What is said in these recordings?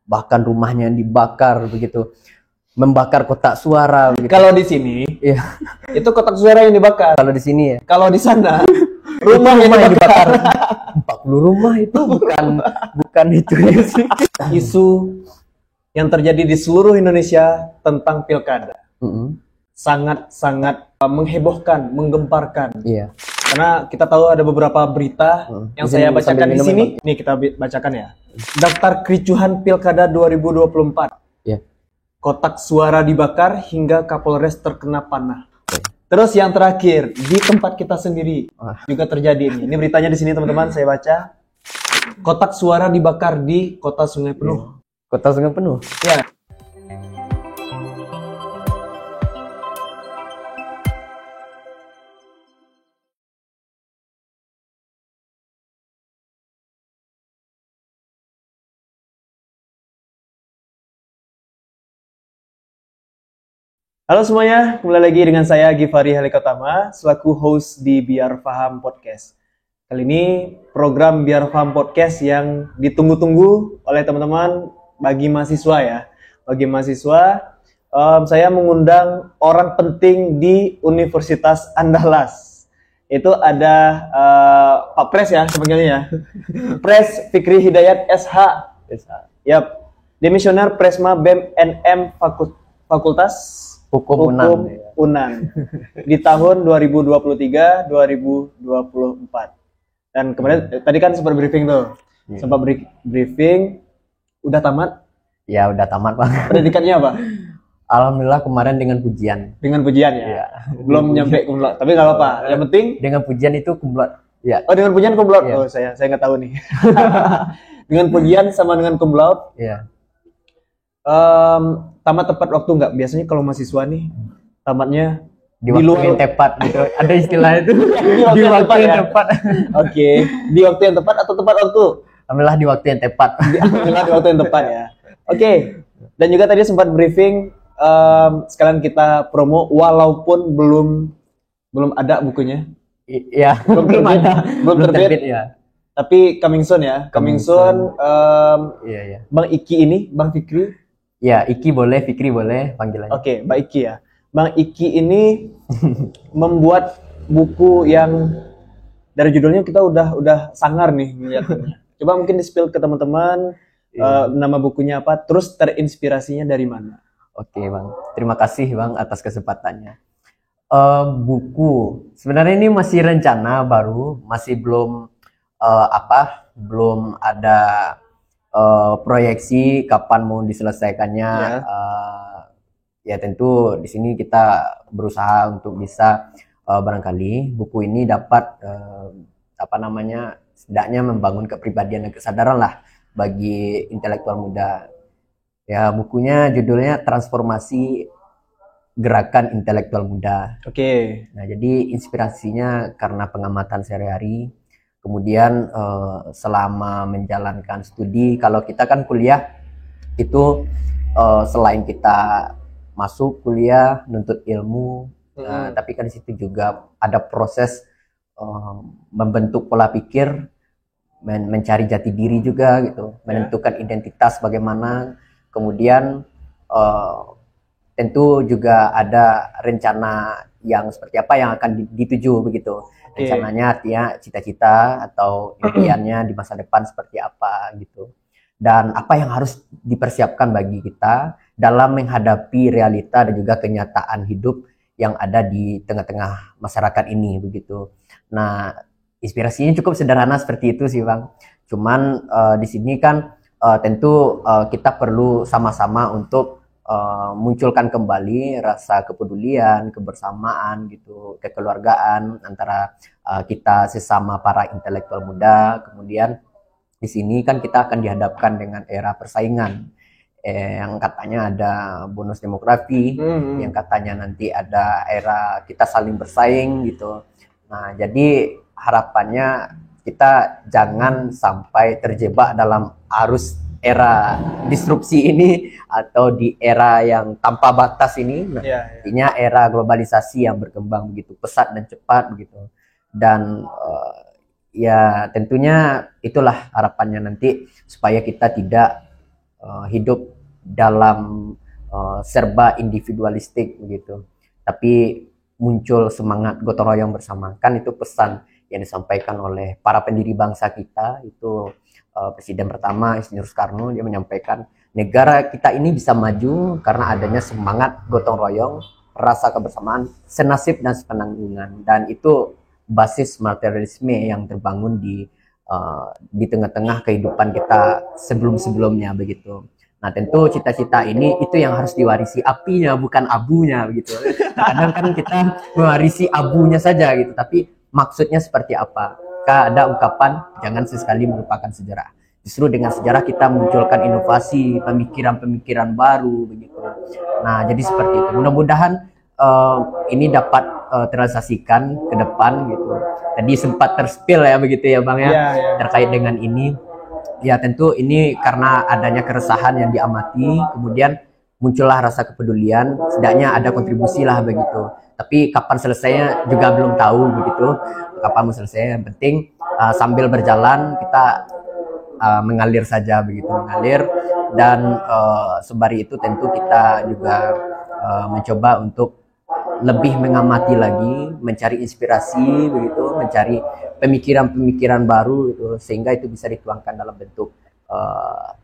bahkan rumahnya dibakar begitu, membakar kotak suara begitu. Kalau di sini, Iya. itu kotak suara yang dibakar. Kalau di sini ya, Kalau di sana, rumah yang rumah yang dibakar. dibakar. 40 rumah itu bukan itu ya sih. Isu yang terjadi di seluruh Indonesia tentang pilkada sangat-sangat menghebohkan, menggemparkan. Iya. Karena kita tahu ada beberapa berita yang saya bacakan di sini. Nih kita bacakan ya. Daftar kericuhan pilkada 2024. Iya. Kotak suara dibakar hingga Kapolres terkena panah. Terus yang terakhir di tempat kita sendiri juga terjadi ini. Ini beritanya di sini teman-teman, saya baca. Kotak suara dibakar di Kota Sungai Penuh. Kota Sungai Penuh. Ya. Halo semuanya, kembali lagi dengan saya Givari Halikotama selaku host di Biar Faham Podcast. Kali ini program Biar Faham Podcast yang ditunggu-tunggu oleh teman-teman bagi mahasiswa ya. Bagi mahasiswa, saya mengundang orang penting di Universitas Andalas. Itu ada Pak Pres ya sebenarnya ya. Pres Fikri Hidayat SH. Yap. Demisioner Presma BEM NM Fakultas Hukum Unan di tahun 2023-2024. Dan kemarin tadi kan sempat briefing tuh. Sempat briefing udah tamat? Ya, udah tamat, Bang. Pendidikannya apa? Alhamdulillah kemarin dengan pujian. Dengan pujian ya. Iya. Belum nyampe cum laude, tapi enggak apa-apa. Yang penting Dengan pujian itu cum laude. Ya. oh dengan pujian cum laude. Iya. Oh, saya nggak tahu nih. Dengan pujian sama dengan cum laude. Iya. Tamat tepat waktu nggak? Biasanya kalau mahasiswa nih tamatnya Di waktu luar- yang tepat gitu. Ada istilah itu. Di waktu yang tepat. Oke, di waktu yang tepat atau tepat waktu? Alhamdulillah di waktu yang tepat. Alhamdulillah di waktu yang tepat ya. Oke. Dan juga tadi sempat briefing sekalian kita promo walaupun belum ada bukunya. Iya. Belum ada. Belum terbit. Ya. Tapi coming soon ya. Coming soon. Iya, iya. Bang Iki ini, Bang Fikri. Ya, Iki boleh, Fikri boleh panggilannya. Oke, Bang Iki ya. Bang Iki ini membuat buku yang dari judulnya kita udah sangar nih melihatnya. Coba mungkin di-spill ke teman-teman nama bukunya apa, terus terinspirasinya dari mana? Oke, Bang. Terima kasih, Bang, atas kesempatannya. Buku sebenarnya ini masih rencana baru, masih belum belum ada proyeksi kapan mau diselesaikannya. Ya tentu di sini kita berusaha untuk bisa barangkali buku ini dapat setidaknya membangun kepribadian dan kesadaran lah bagi intelektual muda. Ya, bukunya judulnya Transformasi Gerakan Intelektual Muda. Oke. Nah, jadi inspirasinya karena pengamatan sehari-hari. Kemudian selama menjalankan studi, kalau kita kan kuliah itu selain kita masuk kuliah nuntut ilmu, tapi kan di situ juga ada proses membentuk pola pikir, mencari jati diri juga gitu, menentukan identitas bagaimana, kemudian tentu juga ada rencana yang seperti apa yang akan dituju begitu. Rencananya artinya cita-cita atau impiannya di masa depan seperti apa gitu. Dan apa yang harus dipersiapkan bagi kita dalam menghadapi realita dan juga kenyataan hidup yang ada di tengah-tengah masyarakat ini begitu. Nah, inspirasinya cukup sederhana seperti itu sih, Bang. Cuman di sini kan tentu kita perlu sama-sama untuk munculkan kembali rasa kepedulian, kebersamaan gitu, kekeluargaan antara kita sesama para intelektual muda. Kemudian di sini kan kita akan dihadapkan dengan era persaingan yang katanya ada bonus demografi, yang katanya nanti ada era kita saling bersaing gitu. Nah, jadi harapannya kita jangan sampai terjebak dalam arus era disrupsi ini atau di era yang tanpa batas ini. Nah, artinya era globalisasi yang berkembang begitu pesat dan cepat begitu. Dan ya tentunya itulah harapannya nanti supaya kita tidak hidup dalam serba individualistik begitu, tapi muncul semangat gotong royong bersama. Kan itu pesan yang disampaikan oleh para pendiri bangsa kita, itu Presiden pertama Insinyur Soekarno. Dia menyampaikan negara kita ini bisa maju karena adanya semangat gotong royong, rasa kebersamaan, senasib dan sepenanggungan. Dan itu basis materialisme yang terbangun di tengah-tengah kehidupan kita sebelum-sebelumnya begitu. Nah, tentu cita-cita ini itu yang harus diwarisi, apinya bukan abunya begitu. Kadang kan kita mewarisi abunya saja gitu, tapi maksudnya seperti apa? Ada ungkapan jangan sesekali melupakan sejarah. Justru dengan sejarah kita munculkan inovasi, pemikiran-pemikiran baru begitu. Nah, jadi seperti itu. Mudah-mudahan ini dapat terrealisasikan ke depan gitu. Tadi sempat terspill ya begitu ya Bang ya, terkait dengan ini. Ya tentu ini karena adanya keresahan yang diamati, kemudian muncullah rasa kepedulian, setidaknya ada kontribusi lah begitu. Tapi kapan selesainya juga belum tahu begitu, kapan mau selesai. Yang penting sambil berjalan kita mengalir saja begitu, mengalir. Dan sembari itu tentu kita juga mencoba untuk lebih mengamati lagi, mencari inspirasi begitu, mencari pemikiran-pemikiran baru gitu, sehingga itu bisa dituangkan dalam bentuk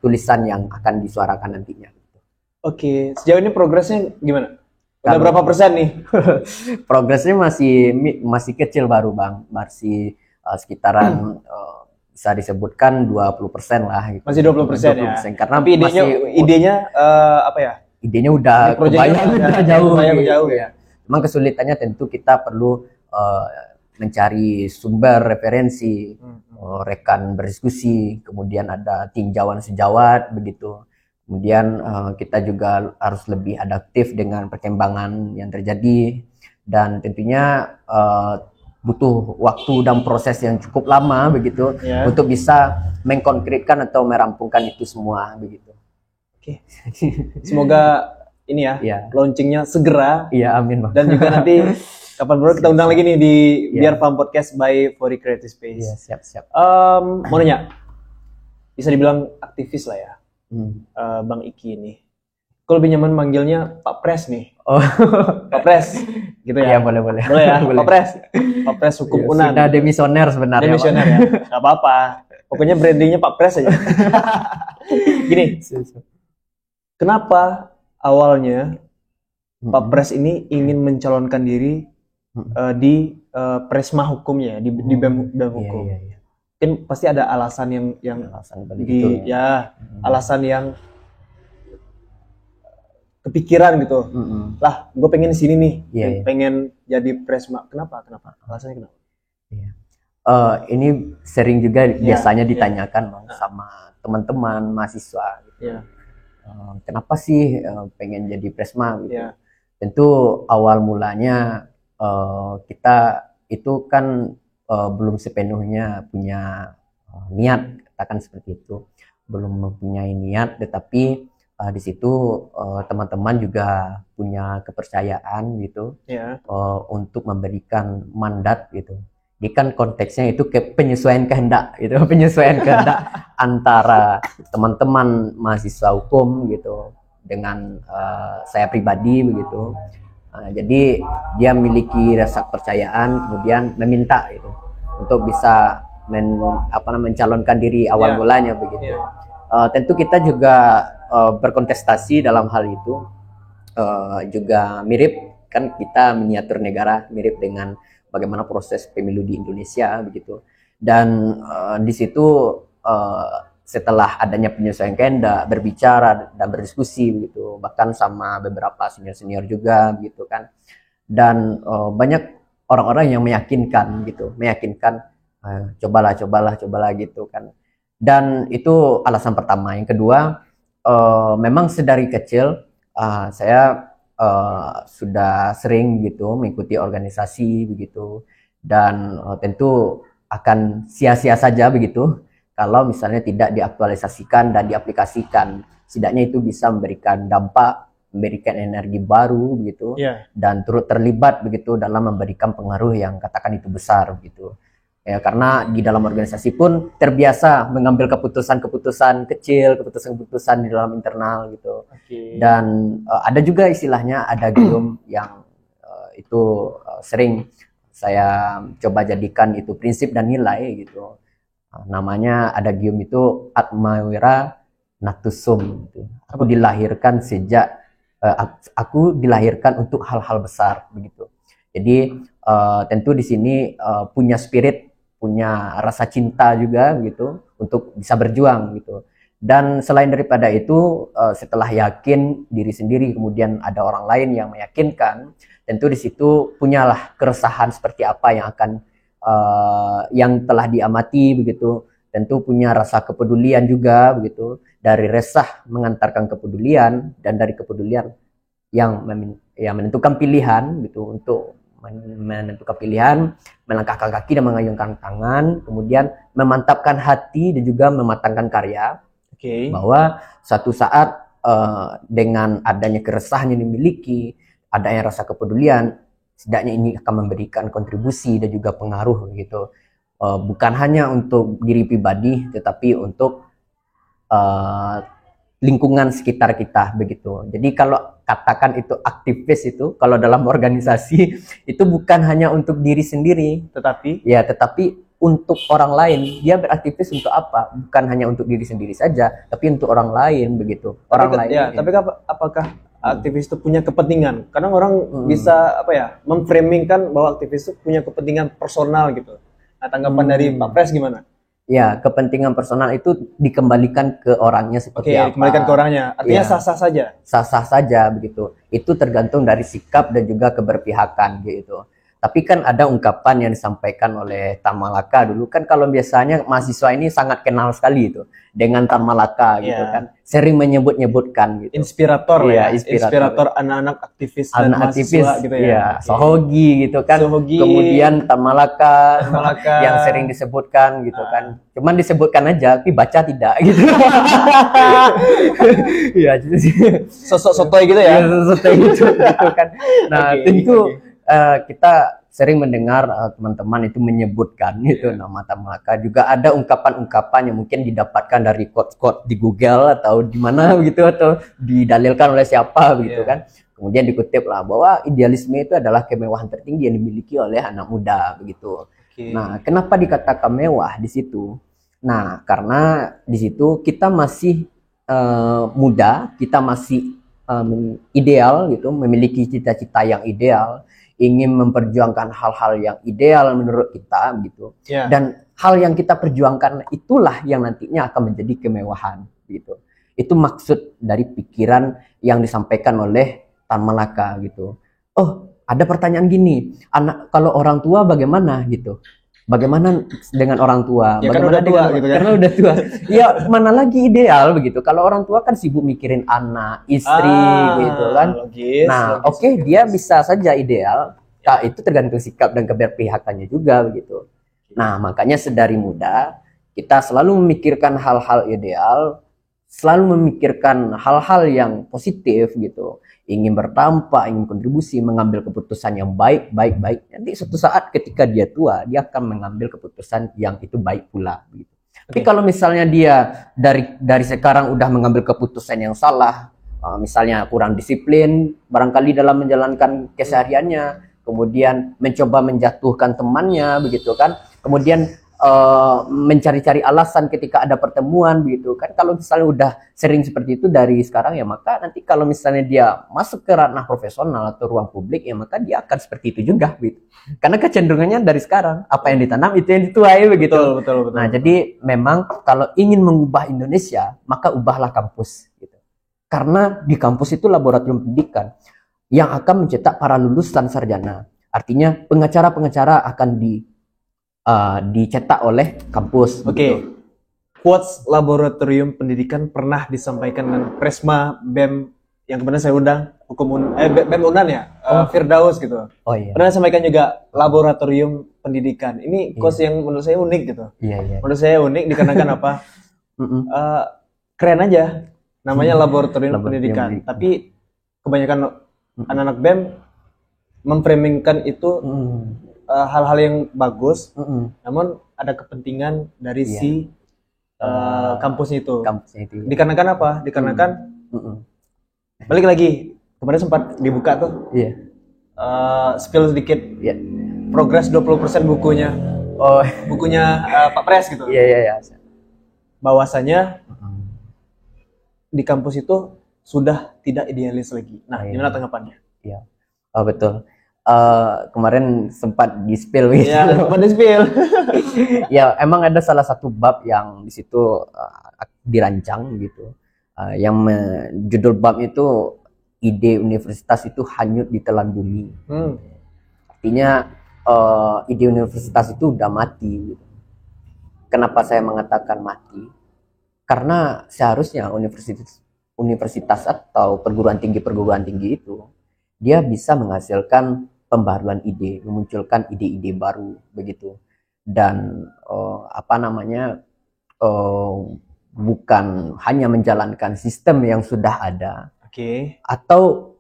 tulisan yang akan disuarakan nantinya. Oke, sejauh ini progresnya gimana? Udah berapa persen nih? Progresnya masih kecil baru Bang, masih sekitaran bisa disebutkan 20% lah gitu. Masih 20% ya. Karena tapi idenya apa ya? Idenya udah kebayang jauh ya. Memang kesulitannya tentu kita perlu mencari sumber referensi, rekan berdiskusi, kemudian ada tinjauan sejawat begitu. Kemudian kita juga harus lebih adaptif dengan perkembangan yang terjadi, dan tentunya butuh waktu dan proses yang cukup lama begitu untuk bisa mengkonkretkan atau merampungkan itu semua begitu. Oke. Semoga ini launchingnya segera. Iya, amin Bang. Dan juga nanti kapan baru kita undang lagi nih di Biar Paham Podcast by Fori Creative Space. Iya, siap. Mau nanya, bisa dibilang aktivis lah ya, Bang Iki ini. Kok lebih nyaman manggilnya Pak Pres nih? Oh, Pak Pres, gitu ya? Iya, boleh. Boleh ya, boleh. Pak Pres hukum Unan. Sudah demisioner sebenarnya. Demisioner ya, nggak apa-apa. Pokoknya brandingnya Pak Pres aja. Gini, kenapa awalnya Pak Pres ini ingin mencalonkan diri di Presma hukumnya, di BEM hukum? Iya. Kan pasti ada alasan yang alasan alasan yang kepikiran gitu. Lah, gue pengen di sini nih, pengen jadi Presma. Kenapa? Alasannya kenapa? Iya. Ini sering juga biasanya ditanyakan Bang, sama teman-teman mahasiswa gitu. Kenapa sih pengen jadi Presma gitu? Tentu awal mulanya kita itu kan belum sepenuhnya punya niat, katakan seperti itu, belum mempunyai niat, tetapi di situ teman-teman juga punya kepercayaan gitu untuk memberikan mandat gitu. Ini kan konteksnya itu penyesuaian kehendak gitu, penyesuaian kehendak antara teman-teman mahasiswa hukum gitu dengan saya pribadi begitu. Jadi dia memiliki rasa kepercayaan, kemudian meminta gitu untuk bisa mencalonkan diri awal mulanya begitu. Tentu kita juga berkontestasi dalam hal itu, juga mirip kan, kita miniatur negara mirip dengan bagaimana proses pemilu di Indonesia begitu. Dan di situ setelah adanya penyesuaian kehendak, berbicara dan berdiskusi begitu, bahkan sama beberapa senior juga gitu kan. Dan banyak orang-orang yang meyakinkan cobalah gitu kan. Dan itu alasan pertama. Yang kedua, memang sedari kecil saya sudah sering gitu mengikuti organisasi begitu, dan tentu akan sia-sia saja begitu kalau misalnya tidak diaktualisasikan dan diaplikasikan. Setidaknya itu bisa memberikan dampak, memberikan energi baru begitu, dan turut terlibat begitu dalam memberikan pengaruh yang katakan itu besar begitu. Ya, karena di dalam organisasi pun terbiasa mengambil keputusan-keputusan kecil, keputusan-keputusan di dalam internal gitu. Dan ada juga istilahnya ada gium yang itu sering saya coba jadikan itu prinsip dan nilai gitu. Namanya ada gium itu Atmawira Natusum gitu. Aku dilahirkan sejak aku dilahirkan untuk hal-hal besar begitu. Jadi tentu di sini punya spirit, punya rasa cinta juga gitu untuk bisa berjuang gitu. Dan selain daripada itu, setelah yakin diri sendiri, kemudian ada orang lain yang meyakinkan, tentu di situ punyalah keresahan seperti apa yang akan yang telah diamati begitu. Tentu punya rasa kepedulian juga begitu. Dari resah mengantarkan kepedulian, dan dari kepedulian yang menentukan pilihan gitu, untuk menentukan pilihan, melangkahkan kaki dan mengayunkan tangan, kemudian memantapkan hati dan juga mematangkan karya. Bahwa suatu saat dengan adanya keresahan yang dimiliki, adanya rasa kepedulian, setidaknya ini akan memberikan kontribusi dan juga pengaruh gitu. Bukan hanya untuk diri pribadi, tetapi untuk lingkungan sekitar kita begitu. Jadi kalau katakan itu aktivis itu, kalau dalam organisasi itu bukan hanya untuk diri sendiri, tetapi untuk orang lain. Dia beraktivis untuk apa? Bukan hanya untuk diri sendiri saja, tapi untuk orang lain begitu. Tapi apakah aktivis itu punya kepentingan? Kadang orang bisa memframingkan bahwa aktivis itu punya kepentingan personal gitu. Nah, tanggapan dari Pak Pres gimana? Ya, kepentingan personal itu dikembalikan ke orangnya seperti apa. Dikembalikan ke orangnya. Artinya sah-sah saja. Sah-sah saja begitu. Itu tergantung dari sikap dan juga keberpihakan gitu. Tapi kan ada ungkapan yang disampaikan oleh Tan Malaka dulu kan, kalau biasanya mahasiswa ini sangat kenal sekali itu dengan Tan Malaka gitu kan. Sering menyebut-nyebutkan gitu. Inspirator anak-anak aktivis dan mahasiswa gitu ya. Sohogi gitu kan. Kemudian Tan Malaka yang sering disebutkan gitu kan. Cuman disebutkan aja tapi baca tidak gitu. Iya, sosok sotoy gitu ya. Sotoy gitu kan. Nah, tentu kita sering mendengar teman-teman itu menyebutkan itu nama Tan Malaka. Juga ada ungkapan-ungkapan yang mungkin didapatkan dari quote-quote di Google atau di mana begitu, atau didalilkan oleh siapa begitu kan. Kemudian dikutip lah bahwa idealisme itu adalah kemewahan tertinggi yang dimiliki oleh anak muda begitu. Nah, kenapa dikatakan mewah di situ? Nah, karena di situ kita masih muda, kita masih ideal gitu, memiliki cita-cita yang ideal, ingin memperjuangkan hal-hal yang ideal menurut kita gitu. Dan hal yang kita perjuangkan itulah yang nantinya akan menjadi kemewahan gitu. Itu maksud dari pikiran yang disampaikan oleh Tan Malaka gitu. Oh, ada pertanyaan gini, kalau orang tua bagaimana gitu? Bagaimana dengan orang tua? Ya, bagaimana kan udah tua gitu kan? Karena udah tua. Ya, mana lagi ideal begitu. Kalau orang tua kan sibuk mikirin anak, istri gitu kan. Oke, dia bisa saja ideal. Nah, itu tergantung sikap dan keberpihakannya juga begitu. Nah, makanya sedari muda kita selalu memikirkan hal-hal ideal, selalu memikirkan hal-hal yang positif gitu. Ingin bertampak, ingin kontribusi, mengambil keputusan yang baik. Nanti suatu saat ketika dia tua, dia akan mengambil keputusan yang itu baik pula gitu. Tapi kalau misalnya dia dari sekarang udah mengambil keputusan yang salah, misalnya kurang disiplin barangkali dalam menjalankan kesehariannya, kemudian mencoba menjatuhkan temannya begitu kan, kemudian mencari-cari alasan ketika ada pertemuan begitu kan. Kalau misalnya udah sering seperti itu dari sekarang, ya maka nanti kalau misalnya dia masuk ke ranah profesional atau ruang publik, ya maka dia akan seperti itu juga gitu. Karena kecenderungannya dari sekarang, apa yang ditanam itu yang dituai begitu. Betul. Nah, jadi memang kalau ingin mengubah Indonesia, maka ubahlah kampus gitu. Karena di kampus itu laboratorium pendidikan yang akan mencetak para lulusan sarjana. Artinya pengacara-pengacara akan dicetak oleh kampus. Gitu. Quotes laboratorium pendidikan pernah disampaikan dengan Presma BEM yang kemarin saya undang, BEM Unan ya, Firdaus gitu. Pernah sampaikan juga laboratorium pendidikan. Ini quotes yang menurut saya unik gitu. Menurut saya unik dikarenakan apa? Keren aja. Namanya laboratorium pendidikan. Tapi kebanyakan anak-anak BEM memframingkan itu hal-hal yang bagus, Mm-mm. namun ada kepentingan dari Iya. si kampusnya itu. Kampusnya itu. Ya. Dikarenakan apa? Dikarenakan Mm-mm. balik lagi kemarin sempat dibuka tuh Iya. spill sedikit Iya. progres 20% Oh, bukunya Pak Pres gitu. iya iya iya. Bahwasanya Mm-mm. di kampus itu sudah tidak idealis lagi. Nah, Iya. gimana tanggapannya? Iya. Oh betul. Kemarin sempat di spill gitu. Ya, sempat di spill. Ya emang ada salah satu bab yang di situ dirancang gitu. Judul bab itu ide universitas itu hanyut di telan bumi. Artinya ide universitas itu udah mati. Gitu. Kenapa saya mengatakan mati? Karena seharusnya universitas atau perguruan tinggi itu dia bisa menghasilkan pembaruan ide, memunculkan ide-ide baru begitu. Dan bukan hanya menjalankan sistem yang sudah ada. Oke. Atau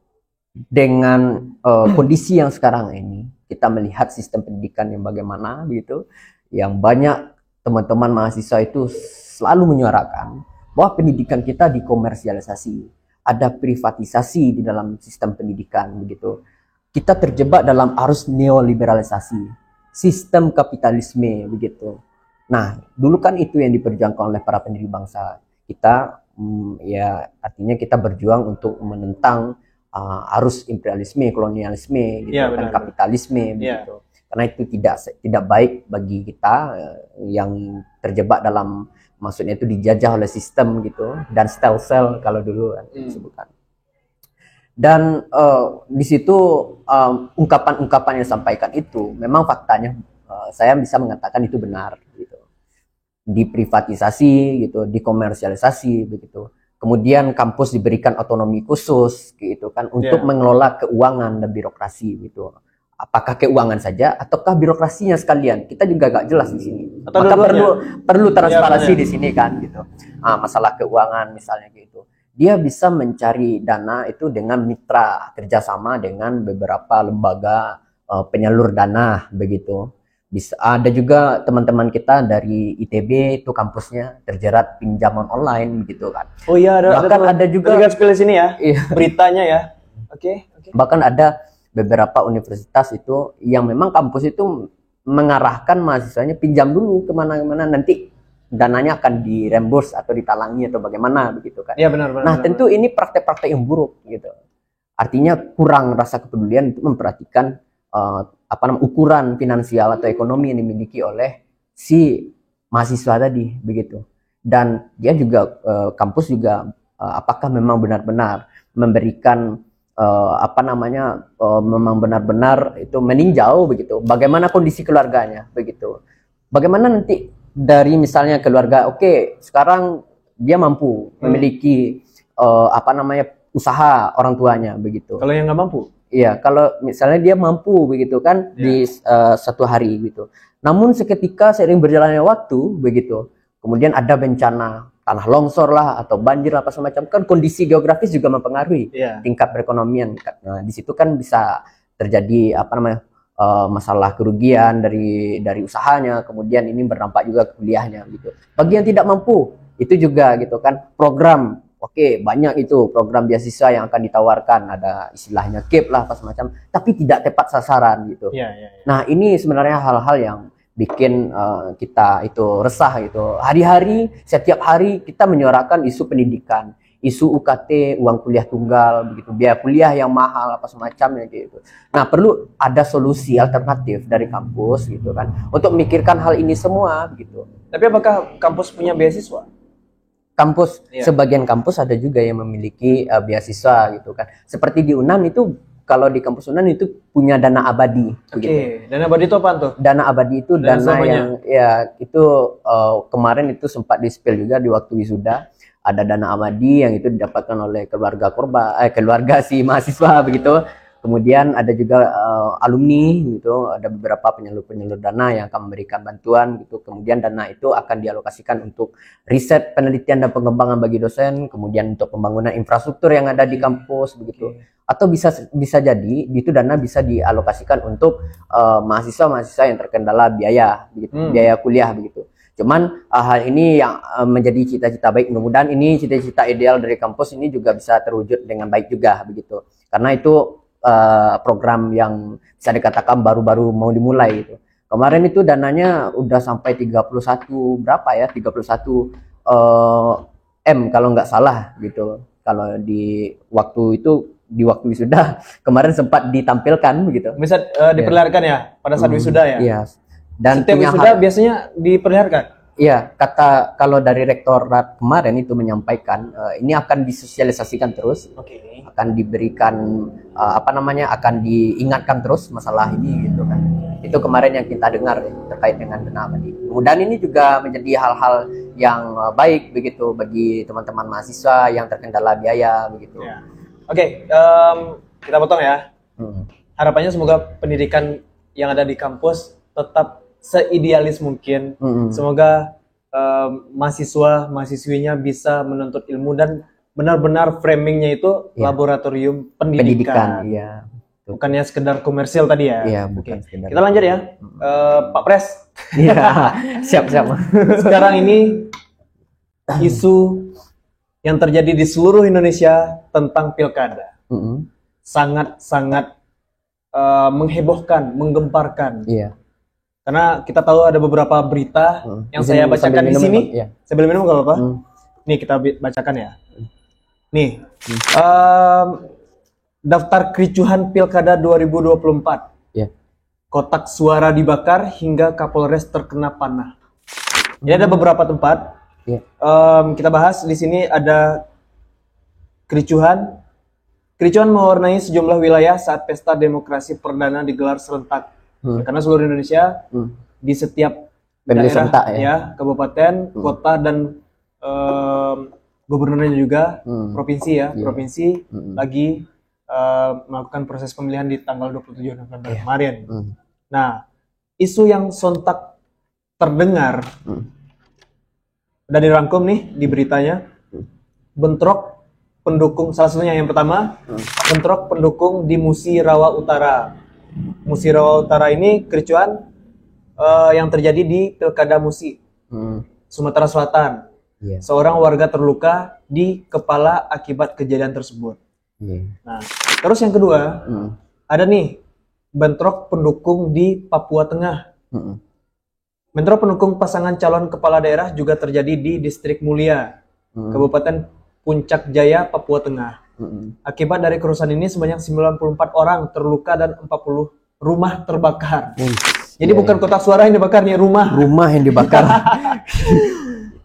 dengan kondisi yang sekarang ini kita melihat sistem pendidikan yang bagaimana begitu, yang banyak teman-teman mahasiswa itu selalu menyuarakan bahwa pendidikan kita dikomersialisasi, ada privatisasi di dalam sistem pendidikan begitu. Kita terjebak dalam arus neoliberalisasi, sistem kapitalisme begitu. Nah, dulu kan itu yang diperjuangkan oleh para pendiri bangsa. Kita ya artinya kita berjuang untuk menentang arus imperialisme, kolonialisme gitu, Ya, kan benar. kapitalisme Ya. begitu. Karena itu tidak baik bagi kita yang terjebak dalam, maksudnya itu dijajah oleh sistem gitu, dan stelsel kalau dulu disebutkan. Dan di situ ungkapan-ungkapan yang disampaikan itu memang faktanya saya bisa mengatakan itu benar gitu. Diprivatisasi gitu, dikomersialisasi begitu. Kemudian kampus diberikan otonomi khusus gitu kan untuk mengelola keuangan dan birokrasi gitu. Apakah keuangan saja ataukah birokrasinya sekalian? Kita juga gak jelas di sini. Atau Maka perlu transparansi ya, di sini kan gitu. Masalah keuangan misalnya gitu. Dia bisa mencari dana itu dengan mitra kerjasama dengan beberapa lembaga penyalur dana begitu. Bisa ada juga teman-teman kita dari ITB itu kampusnya terjerat pinjaman online gitu kan. Oh iya, bahkan ada juga spill sini ya. Iya. Beritanya ya. Oke. Bahkan ada beberapa universitas itu yang memang kampus itu mengarahkan mahasiswanya pinjam dulu kemana-mana, nanti dananya akan diremburs atau ditalangi atau bagaimana begitu kan. Iya benar. Nah tentu ini praktek-praktek yang buruk gitu. Artinya kurang rasa kepedulian untuk memperhatikan ukuran finansial atau ekonomi yang dimiliki oleh si mahasiswa tadi begitu. Dan dia juga kampus juga apakah memang benar-benar memberikan memang benar-benar itu meninjau begitu. Bagaimana kondisi keluarganya begitu. Bagaimana nanti dari misalnya keluarga, oke, sekarang dia mampu memiliki usaha orang tuanya begitu. Kalau yang nggak mampu? Iya, kalau misalnya dia mampu begitu kan di satu hari gitu. Namun seketika seiring berjalannya waktu begitu, kemudian ada bencana tanah longsor lah atau banjir apa semacam, kan kondisi geografis juga mempengaruhi tingkat perekonomian. Nah, di situ kan bisa terjadi masalah kerugian dari usahanya, kemudian ini berdampak juga ke kuliahnya gitu. Bagi yang tidak mampu itu juga gitu kan, program banyak itu program beasiswa yang akan ditawarkan, ada istilahnya KIP lah apa semacam, tapi tidak tepat sasaran gitu. Nah ini sebenarnya hal-hal yang bikin kita itu resah gitu. Hari-hari, setiap hari kita menyuarakan isu pendidikan, isu UKT, uang kuliah tunggal begitu, biaya kuliah yang mahal apa semacamnya gitu. Nah perlu ada solusi alternatif dari kampus gitu kan untuk memikirkan hal ini semua gitu. Tapi apakah kampus punya beasiswa? Kampus, sebagian kampus ada juga yang memiliki beasiswa gitu kan. Seperti di UNAN itu, kalau di kampus UNAN itu punya dana abadi. Oke, dana abadi itu apa tuh? Dana abadi itu dana yang itu kemarin itu sempat di-spill juga di waktu wisuda. Ada dana abadi yang itu didapatkan oleh keluarga si mahasiswa begitu Kemudian ada juga alumni gitu, ada beberapa penyalur dana yang akan memberikan bantuan gitu. Kemudian dana itu akan dialokasikan untuk riset, penelitian dan pengembangan bagi dosen, kemudian untuk pembangunan infrastruktur yang ada di kampus begitu. Atau bisa jadi itu dana bisa dialokasikan untuk mahasiswa-mahasiswa yang terkendala biaya begitu, biaya kuliah begitu. Cuman hal ini yang menjadi cita-cita baik, mudah-mudahan ini cita-cita ideal dari kampus ini juga bisa terwujud dengan baik juga begitu. Karena itu program yang bisa dikatakan baru-baru mau dimulai gitu. Kemarin itu dananya udah sampai 31 berapa ya? 31 M kalau nggak salah gitu. Kalau di waktu wisuda kemarin sempat ditampilkan begitu. Bisa diperlihatkan ya pada saat wisuda ya? Iya. Dan setiap wisuda biasanya diperlihatkan? Iya, kalau dari rektorat kemarin itu menyampaikan ini akan disosialisasikan terus, akan diberikan akan diingatkan terus masalah ini gitu kan. Itu kemarin yang kita dengar terkait dengan dana tadi. Kemudian ini juga menjadi hal-hal yang baik begitu bagi teman-teman mahasiswa yang terkendala biaya begitu. Ya. Oke, kita potong ya. Harapannya semoga pendidikan yang ada di kampus tetap seidealis mungkin. Semoga mahasiswa-mahasiswinya bisa menuntut ilmu dan benar-benar framingnya itu laboratorium pendidikan. Iya. Bukannya sekedar komersil tadi ya. Iya, bukan sekedar. Kita lanjut ya. Pak Pres. Iya, siap. Sekarang ini isu yang terjadi di seluruh Indonesia tentang pilkada. Sangat-sangat menghebohkan, menggemparkan. Iya. Karena kita tahu ada beberapa berita yang saya bacakan di sini. Sambil minum nggak apa-apa? Nih kita bacakan ya. Nih, daftar kericuhan pilkada 2024. Kotak suara dibakar hingga Kapolres terkena panah. Jadi ada beberapa tempat. Kita bahas di sini ada kericuhan. Kericuhan mewarnai sejumlah wilayah saat pesta demokrasi perdana digelar serentak. Karena seluruh Indonesia di setiap daerah kabupaten, kota dan gubernurnya juga provinsi lagi melakukan proses pemilihan di tanggal 27 November kemarin. Nah, isu yang sontak terdengar udah dirangkum nih di beritanya. Bentrok pendukung, salah satunya yang pertama, bentrok pendukung di Musi Rawa Utara. Musi Rawa Utara ini kericuhan yang terjadi di Pilkada Musi, Sumatera Selatan. Seorang warga terluka di kepala akibat kejadian tersebut. Nah, terus yang kedua, ada nih bentrok pendukung di Papua Tengah. Bentrok pendukung pasangan calon kepala daerah juga terjadi di Distrik Mulia, Kabupaten Puncak Jaya, Papua Tengah. Akibat dari kerusuhan ini sebanyak 94 orang terluka dan 40 rumah terbakar. Jadi bukan kotak suara yang dibakar nih, rumah yang dibakar.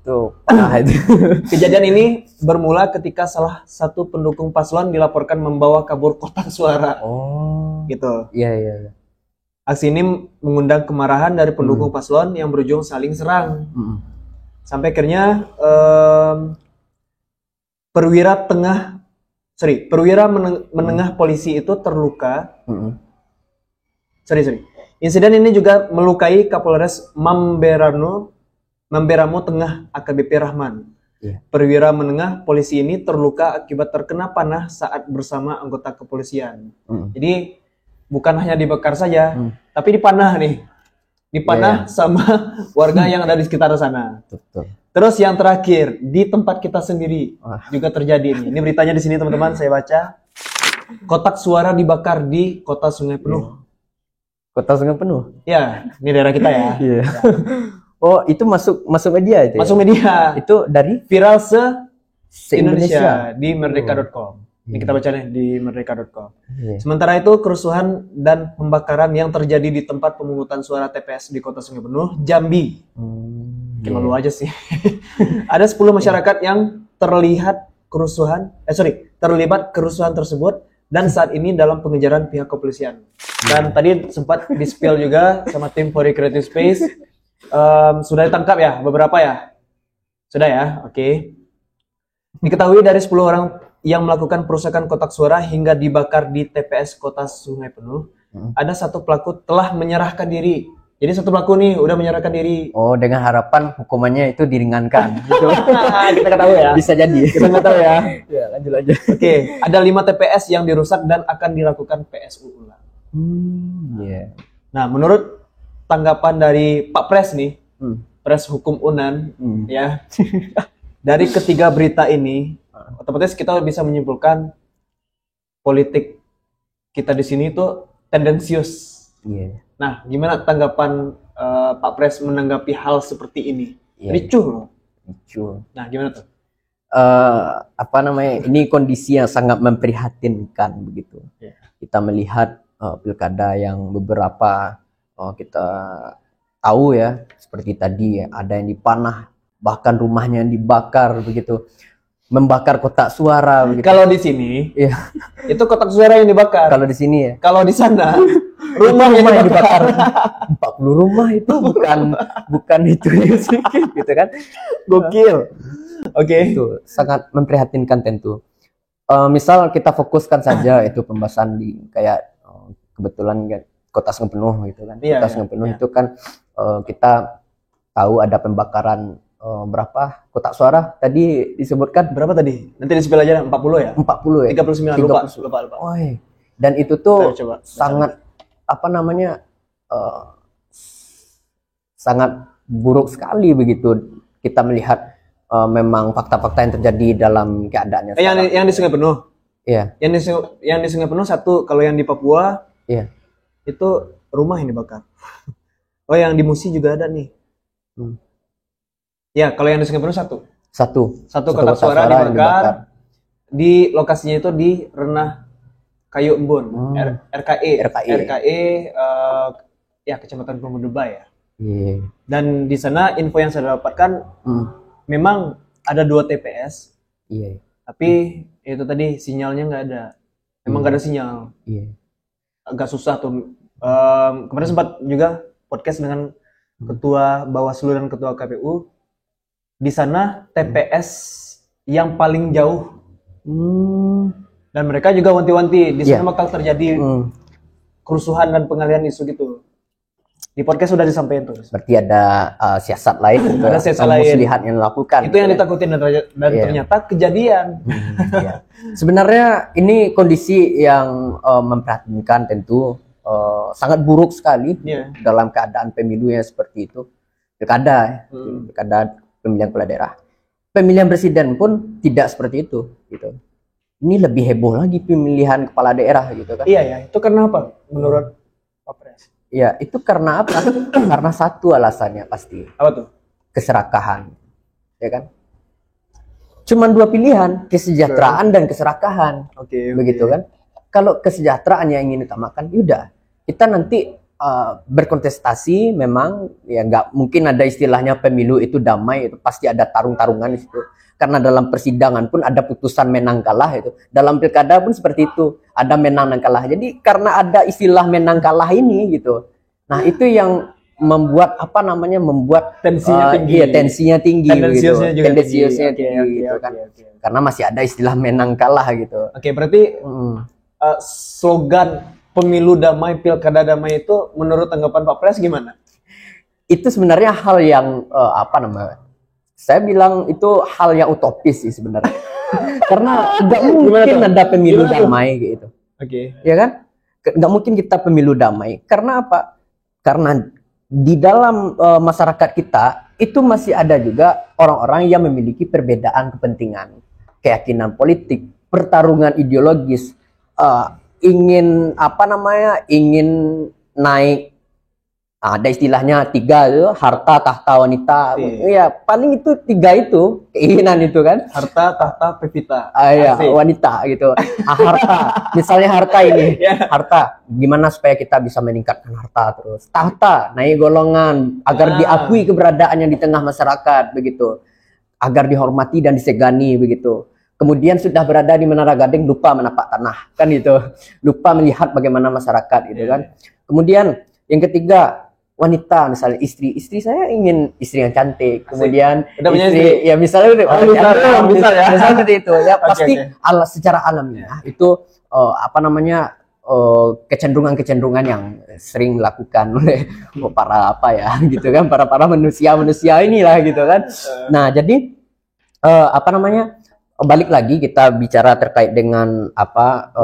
Tuh, parah itu. Kejadian ini bermula ketika salah satu pendukung paslon dilaporkan membawa kabur kotak suara. Gitu. Iya. Aksi ini mengundang kemarahan dari pendukung paslon yang berujung saling serang. Sampai akhirnya perwira menengah polisi itu terluka. Insiden ini juga melukai Kapolres Mamberamo Tengah AKBP Rahman. Perwira menengah polisi ini terluka akibat terkena panah saat bersama anggota kepolisian. Jadi bukan hanya dibakar saja, tapi dipanah nih. Dipanah sama warga yang ada di sekitar sana. Terus yang terakhir, di tempat kita sendiri juga terjadi ini. Ini beritanya di sini teman-teman, saya baca. Kotak suara dibakar di Kota Sungai Penuh. Kota Sungai Penuh? Ya, ini daerah kita ya. Oh, itu masuk media itu? Masuk media. Itu dari? Viral se-Indonesia di merdeka.com. Ini kita baca nih di merdeka.com. Sementara itu, kerusuhan dan pembakaran yang terjadi di tempat pemungutan suara TPS di Kota Sungai Penuh, Jambi. Malu aja sih. Ada 10 masyarakat yang terlibat kerusuhan tersebut dan saat ini dalam pengejaran pihak kepolisian. Dan tadi sempat di-spill juga sama tim Polri Creative Space. Sudah ditangkap ya beberapa ya? Sudah ya? Oke. Diketahui dari 10 orang yang melakukan perusakan kotak suara hingga dibakar di TPS Kota Sungai Penuh, ada satu pelaku telah menyerahkan diri. Jadi satu pelaku nih udah menyerahkan diri. Oh, dengan harapan hukumannya itu diringankan. Gitu. Kita nggak tahu ya. Bisa jadi. Kita nggak tahu ya. Ya, lanjut aja. Oke, ada 5 TPS yang dirusak dan akan dilakukan PSU ulang. Iya. Nah, menurut tanggapan dari Pak Pres nih, Pres Hukum Unan, ya, dari ketiga berita ini, otomatis kita bisa menyimpulkan politik kita di sini itu tendensius. Iya. Nah, gimana tanggapan Pak Pres menanggapi hal seperti ini? Iya. Ricuh loh. Ricuh. Nah, gimana tuh? Apa namanya? Ini kondisi yang sangat memprihatinkan begitu. Yeah. Kita melihat pilkada yang beberapa kita tahu ya, seperti tadi ya, ada yang dipanah, bahkan rumahnya yang dibakar begitu. Membakar kotak suara begitu. Kalau di sini, Iya. itu kotak suara yang dibakar. Kalau di sini ya. Kalau di sana, rumah yang dibakar. 40 rumah itu bukan itu yang sedikit gitu kan. Gokil. Oke. Itu sangat memprihatinkan tentu. Misal kita fokuskan saja itu pembahasan di kayak kebetulan kan Kota Sungai Penuh gitu kan. Iya, Kota Sungai Penuh itu kan kita tahu ada pembakaran berapa kotak suara tadi disebutkan Berapa tadi? Nanti di spill aja 40 ya? 40 ya. 39 lupa. Oi. Dan itu tuh Coba. sangat apa namanya sangat buruk sekali begitu kita melihat memang fakta-fakta yang terjadi dalam keadaannya. Yang di Sungai Penuh. Iya. Yang di Sungai Penuh satu, kalau yang di Papua Iya. itu rumah yang dibakar. Oh, yang di Musi juga ada nih. Ya, kalau yang di Sungai Penuh satu kotak suara dibakar. Di lokasinya itu di Renah Kayu Embun, RKE, ya Kecamatan Pemuda ya. Iya. Dan di sana info yang saya dapatkan memang ada 2 TPS. Iya. Tapi itu tadi sinyalnya nggak ada. Memang nggak ada sinyal. Iya. Agak susah tuh. Kemarin sempat juga podcast dengan Ketua Bawaslu dan Ketua KPU. Di sana TPS yang paling jauh. Dan mereka juga wanti-wanti di sana bakal terjadi kerusuhan dan pengalihan isu gitu. Di podcast sudah disampaikan tuh. Berarti ada siasat lain, ada siasat lain. Muslihat yang dilakukan. Itu yang ditakutin dan ternyata kejadian. Iya. Sebenarnya ini kondisi yang memprihatinkan tentu, sangat buruk sekali dalam keadaan pemilu yang seperti itu. Pilkada pemilihan kepala daerah. Pemilihan presiden pun tidak seperti itu gitu. Ini lebih heboh lagi pemilihan kepala daerah gitu kan. Iya ya, itu karena apa menurut Pak Pres? Ya, itu karena apa? Karena satu alasannya pasti. Apa tuh? Keserakahan. Ya kan? Cuman 2 pilihan, kesejahteraan dan keserakahan. Begitu kan? Kalau kesejahteraan yang ingin utamakan, yaudah. Kita nanti berkontestasi memang ya nggak mungkin ada istilahnya pemilu itu damai, itu pasti ada tarung-tarungan di situ. Karena dalam persidangan pun ada putusan menang kalah itu. Dalam pilkada pun seperti itu, ada menang dan kalah. Jadi karena ada istilah menang kalah ini gitu. Nah, itu yang membuat membuat tensinya tinggi. Iya, tensinya tinggi gitu. Tendensiusnya tinggi gitu kan. Karena masih ada istilah menang kalah gitu. Oke, berarti slogan pemilu damai, pilkada damai itu menurut tanggapan Pak Pres gimana? Itu sebenarnya hal yang saya bilang itu hal yang utopis sih sebenarnya. Karena nggak mungkin ada pemilu damai gitu. Ya kan? Nggak mungkin kita pemilu damai. Karena apa? Karena di dalam masyarakat kita itu masih ada juga orang-orang yang memiliki perbedaan kepentingan, keyakinan politik, pertarungan ideologis, ingin naik. Ada istilahnya 3 itu, harta, tahta, wanita. Iya, paling itu 3 itu, keinginan itu kan. Harta, tahta, pevita. Iya, wanita gitu. Harta, misalnya harta ini. Harta, gimana supaya kita bisa meningkatkan harta terus. Tahta, naik golongan, agar diakui keberadaannya di tengah masyarakat, begitu. Agar dihormati dan disegani, begitu. Kemudian sudah berada di Menara Gading, lupa menapak tanah, kan gitu. Lupa melihat bagaimana masyarakat, gitu kan. Kemudian, yang ketiga, wanita, misalnya istri saya ingin istri yang cantik, kemudian Udah punya istri ya misalnya misal ya. misalnya seperti itu ya, pasti oke. secara alamiah itu apa namanya kecenderungan-kecenderungan yang sering dilakukan oleh para apa ya gitu kan, para manusia inilah gitu kan. Nah, jadi apa namanya, balik lagi kita bicara terkait dengan apa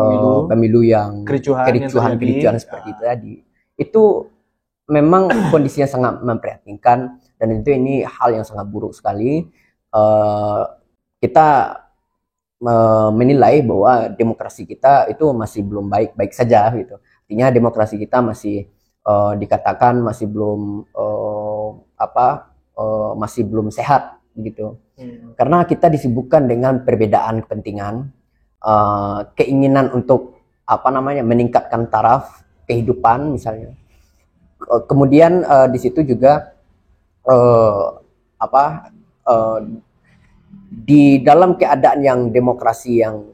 pemilu yang kericuhan seperti itu tadi. Itu memang kondisinya sangat memprihatinkan, dan itu ini hal yang sangat buruk sekali. Kita menilai bahwa demokrasi kita itu masih belum baik-baik saja gitu. Artinya demokrasi kita masih dikatakan masih belum masih belum sehat gitu. Karena kita disibukkan dengan perbedaan kepentingan, keinginan untuk apa namanya meningkatkan taraf kehidupan misalnya. Kemudian di situ juga di dalam keadaan yang demokrasi yang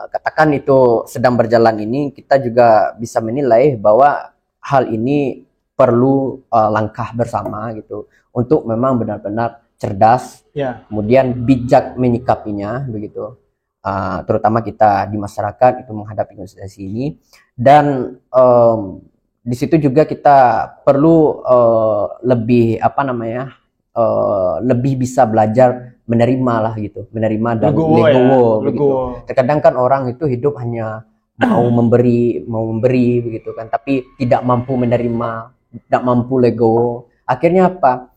katakan itu sedang berjalan ini, kita juga bisa menilai bahwa hal ini perlu langkah bersama gitu untuk memang benar-benar cerdas, kemudian bijak menyikapinya begitu. Terutama kita di masyarakat itu menghadapi kondisi ini, dan di situ juga kita perlu lebih apa namanya lebih bisa belajar menerima lah gitu, menerima dan legowo begitu. Terkadang kan orang itu hidup hanya mau memberi begitu kan, tapi tidak mampu menerima, tidak mampu legowo. Akhirnya apa?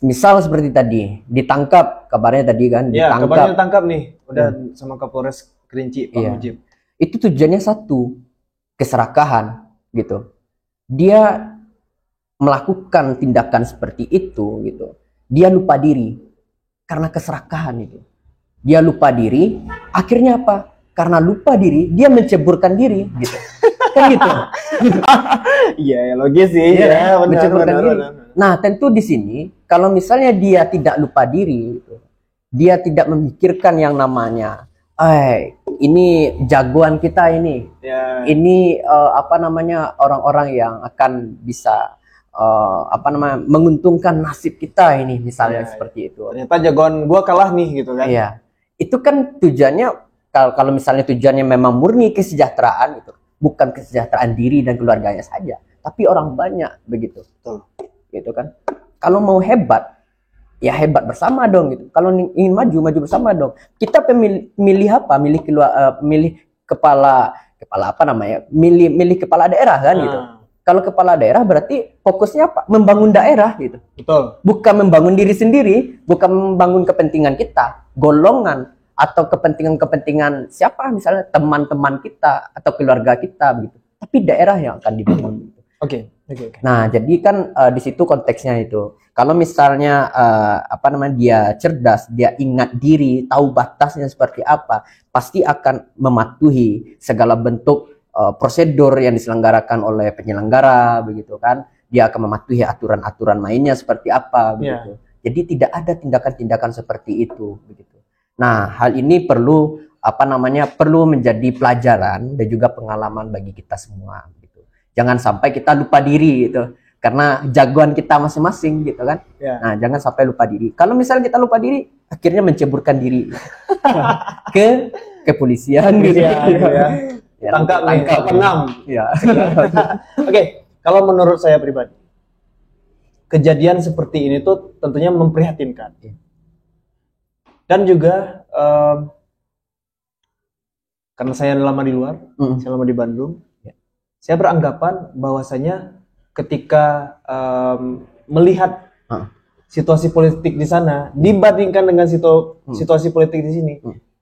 Misal seperti tadi ditangkap, kabarnya tadi kan ditangkap nih udah sama Kapolres Kerinci Pak Mujib. Itu tujuannya satu, keserakahan gitu. Dia melakukan tindakan seperti itu gitu, dia lupa diri karena keserakahan itu. Dia lupa diri, akhirnya apa? Karena lupa diri, dia menceburkan diri gitu. Kan gitu. Iya, logis sih. Ya, menceburkan diri. Nah, tentu di sini kalau misalnya dia tidak lupa diri gitu, dia tidak memikirkan yang namanya ini jagoan kita ini. Ini apa namanya orang-orang yang akan bisa menguntungkan nasib kita ini misalnya seperti itu. Ternyata jagoan gua kalah nih gitu kan. Iya. Itu kan tujuannya, kalau misalnya tujuannya memang murni kesejahteraan itu, bukan kesejahteraan diri dan keluarganya saja, tapi orang banyak begitu. Betul. Gitu kan. Kalau mau hebat, ya hebat bersama dong gitu. Kalau ingin maju bersama dong. Kita milih apa? Milih kepala apa namanya? Milih kepala daerah kan gitu. Kalau kepala daerah berarti fokusnya apa? Membangun daerah gitu. Betul. Bukan membangun diri sendiri, bukan membangun kepentingan kita, golongan atau kepentingan siapa, misalnya teman-teman kita atau keluarga kita begitu. Tapi daerah yang akan dibangun. Oke. Nah, jadi kan di situ konteksnya itu. Kalau misalnya dia cerdas, dia ingat diri, tahu batasnya seperti apa, pasti akan mematuhi segala bentuk prosedur yang diselenggarakan oleh penyelenggara begitu kan. Dia akan mematuhi aturan-aturan mainnya seperti apa begitu. Jadi tidak ada tindakan-tindakan seperti itu begitu. Nah, hal ini perlu perlu menjadi pelajaran dan juga pengalaman bagi kita semua gitu. Jangan sampai kita lupa diri gitu. Karena jagoan kita masing-masing gitu kan. Nah, jangan sampai lupa diri. Kalau misalnya kita lupa diri, akhirnya menceburkan diri ke kepolisian gitu. Tangkap 6. Ya. Oke, kalau menurut saya pribadi, kejadian seperti ini tuh tentunya memprihatinkan. Dan juga karena saya lama di luar, saya lama di Bandung, saya beranggapan bahwasanya ketika melihat situasi politik di sana dibandingkan dengan situasi politik di sini,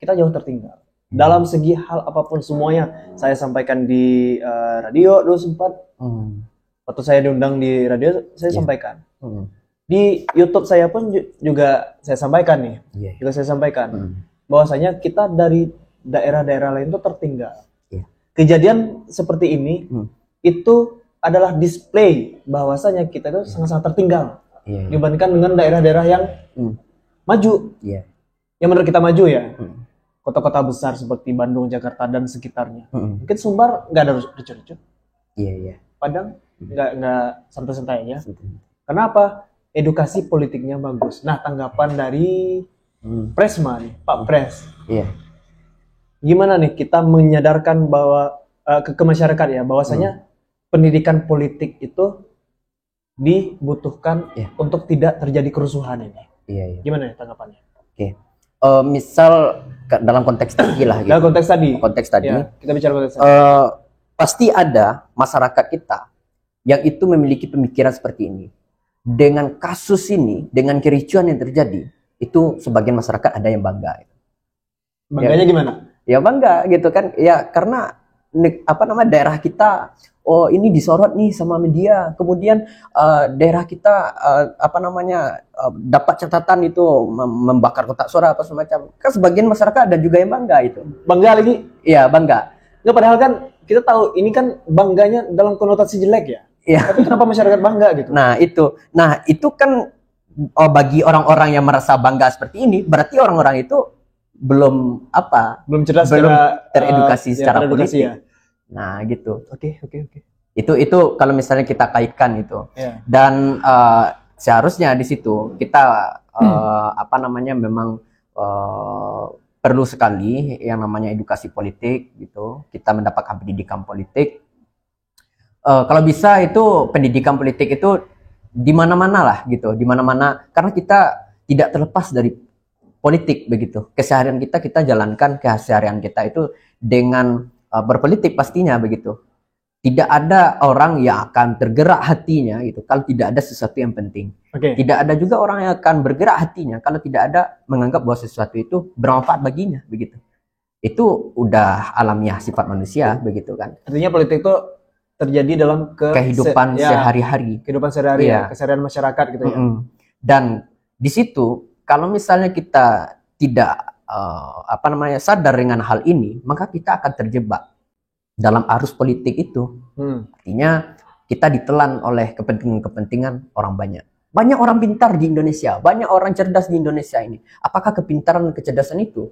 kita jauh tertinggal. Dalam segi hal apapun semuanya saya sampaikan di radio dulu sempat. Waktu saya diundang di radio saya sampaikan. Di YouTube saya pun juga saya sampaikan nih. Juga saya sampaikan bahwasanya kita dari daerah-daerah lain itu tertinggal. Kejadian seperti ini itu adalah display bahwasanya kita itu sangat-sangat tertinggal dibandingkan dengan daerah-daerah yang maju. Yang menurut kita maju ya. Kota-kota besar seperti Bandung, Jakarta dan sekitarnya. Mungkin Sumbar nggak ada ricu-ricu. Padang nggak santai-santai ya. Kenapa? Edukasi politiknya bagus. Nah, tanggapan dari Presma nih, Pak Pres. Iya. Gimana nih kita menyadarkan bahwa ke masyarakat ya, bahwasanya pendidikan politik itu dibutuhkan untuk tidak terjadi kerusuhan ini. Iya, iya. Gimana ya tanggapannya? Oke. Misal dalam konteks tadi lah gitu. Dalam konteks tadi. Ya, kita bicara konteks tadi. Pasti ada masyarakat kita yang itu memiliki pemikiran seperti ini. Dengan kasus ini, dengan kericuan yang terjadi, itu sebagian masyarakat ada yang bangga. Bangganya gimana? Ya bangga gitu kan. Ya karena daerah kita, oh ini disorot nih sama media. Kemudian daerah kita dapat catatan itu membakar kotak suara apa semacam. Kan sebagian masyarakat ada juga yang bangga itu. Bangga lagi? Iya bangga. Nggak, padahal kan kita tahu ini kan bangganya dalam konotasi jelek ya. Iya. Tapi kenapa masyarakat bangga gitu? Nah itu kan bagi orang-orang yang merasa bangga seperti ini, berarti orang-orang itu belum cerdas, belum teredukasi secara politik. Ya. Nah gitu. Oke. Itu kalau misalnya kita kaitkan itu. Yeah. Dan seharusnya di situ kita memang perlu sekali yang namanya edukasi politik gitu. Kita mendapatkan pendidikan politik. Kalau bisa itu pendidikan politik itu di mana-mana lah gitu, di mana-mana, karena kita tidak terlepas dari politik begitu. Keseharian kita jalankan keseharian kita itu dengan berpolitik pastinya begitu. Tidak ada orang yang akan tergerak hatinya gitu kalau tidak ada sesuatu yang penting. Okay. Tidak ada juga orang yang akan bergerak hatinya kalau tidak ada menganggap bahwa sesuatu itu bermanfaat baginya begitu. Itu udah alamiah sifat manusia begitu kan. Artinya politik itu terjadi dalam kehidupan sehari-hari. Kehidupan sehari-hari, keseharian masyarakat gitu ya. Dan di situ kalau misalnya kita tidak sadar dengan hal ini, maka kita akan terjebak dalam arus politik itu. Artinya kita ditelan oleh kepentingan-kepentingan orang banyak. Banyak orang pintar di Indonesia, banyak orang cerdas di Indonesia ini. Apakah kepintaran dan kecerdasan itu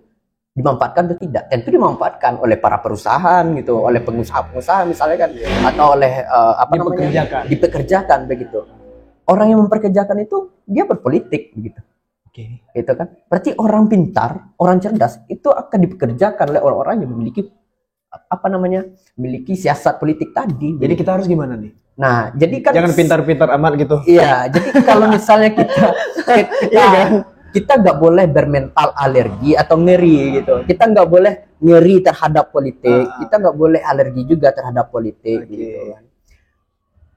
dimanfaatkan atau tidak? Tentu dimanfaatkan oleh para perusahaan gitu, oleh pengusaha-pengusaha misalnya kan, atau oleh dipekerjakan begitu. Orang yang memperkerjakan itu dia berpolitik begitu. Oke. Itu kan. Berarti orang pintar, orang cerdas itu akan dipekerjakan oleh orang-orang yang memiliki memiliki siasat politik tadi. Jadi kita harus gimana nih? Nah, jadi kan jangan pintar-pintar amat gitu. Iya, jadi kalau misalnya kita nggak boleh bermental alergi atau ngeri gitu. Kita nggak boleh ngeri terhadap politik. Kita nggak boleh alergi juga terhadap politik. Gitu.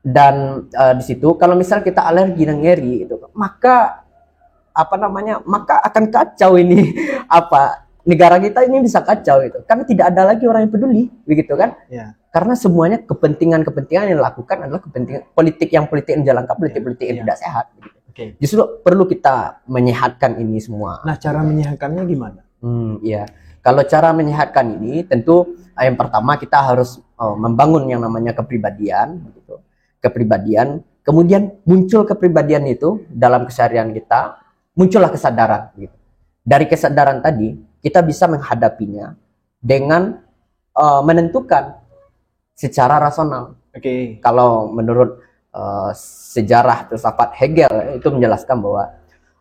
Dan di situ kalau misalnya kita alergi dan ngeri itu, maka maka akan kacau ini negara kita ini bisa kacau gitu. Karena tidak ada lagi orang yang peduli, begitu kan? Yeah. Karena semuanya kepentingan yang dilakukan adalah kepentingan politik yang dijalankan politik yang tidak sehat. Gitu. Okay. Justru perlu kita menyehatkan ini semua. Nah, cara menyehatkannya gimana? Iya. Kalau cara menyehatkan ini, tentu yang pertama kita harus membangun yang namanya kepribadian, gitu. Kepribadian, kemudian muncul kepribadian itu dalam keseharian kita, muncullah kesadaran. Gitu. Dari kesadaran tadi, kita bisa menghadapinya dengan menentukan secara rasional. Okay. Kalau menurut sejarah filsafat Hegel itu menjelaskan bahwa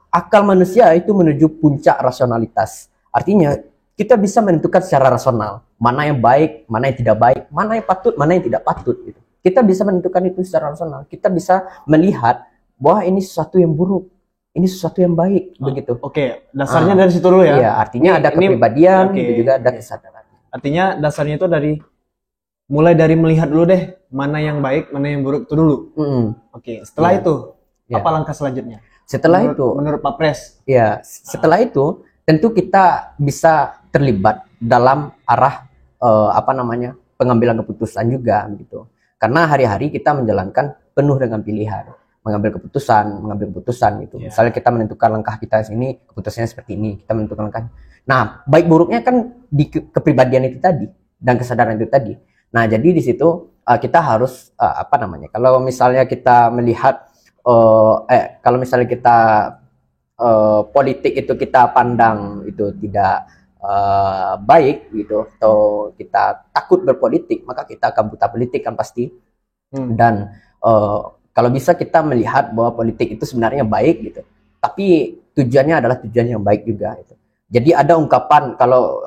akal manusia itu menuju puncak rasionalitas. Artinya kita bisa menentukan secara rasional mana yang baik, mana yang tidak baik, mana yang patut, mana yang tidak patut. Gitu. Kita bisa menentukan itu secara rasional. Kita bisa melihat bahwa ini sesuatu yang buruk, ini sesuatu yang baik, begitu. Oke, dasarnya dari situ dulu ya. Iya, artinya ada kepribadian, gitu juga ada kesadaran. Artinya dasarnya itu mulai dari melihat dulu deh mana yang baik, mana yang buruk itu dulu. Oke, setelah itu apa langkah selanjutnya? Menurut Pak Pres. Ya, setelah itu tentu kita bisa terlibat dalam arah pengambilan keputusan juga gitu. Karena hari-hari kita menjalankan penuh dengan pilihan, mengambil keputusan gitu. Yeah. Misalnya kita menentukan langkah kita sini, keputusannya seperti ini, kita menentukan langkah. Nah, baik buruknya kan di kepribadian itu tadi dan kesadaran itu tadi. Nah, jadi di situ kita harus kalau misalnya kita melihat kalau misalnya kita politik itu kita pandang itu tidak baik gitu, atau kita takut berpolitik, maka kita akan buta politik kan pasti. Dan kalau bisa kita melihat bahwa politik itu sebenarnya baik gitu, tapi tujuannya adalah tujuan yang baik juga gitu. Jadi ada ungkapan kalau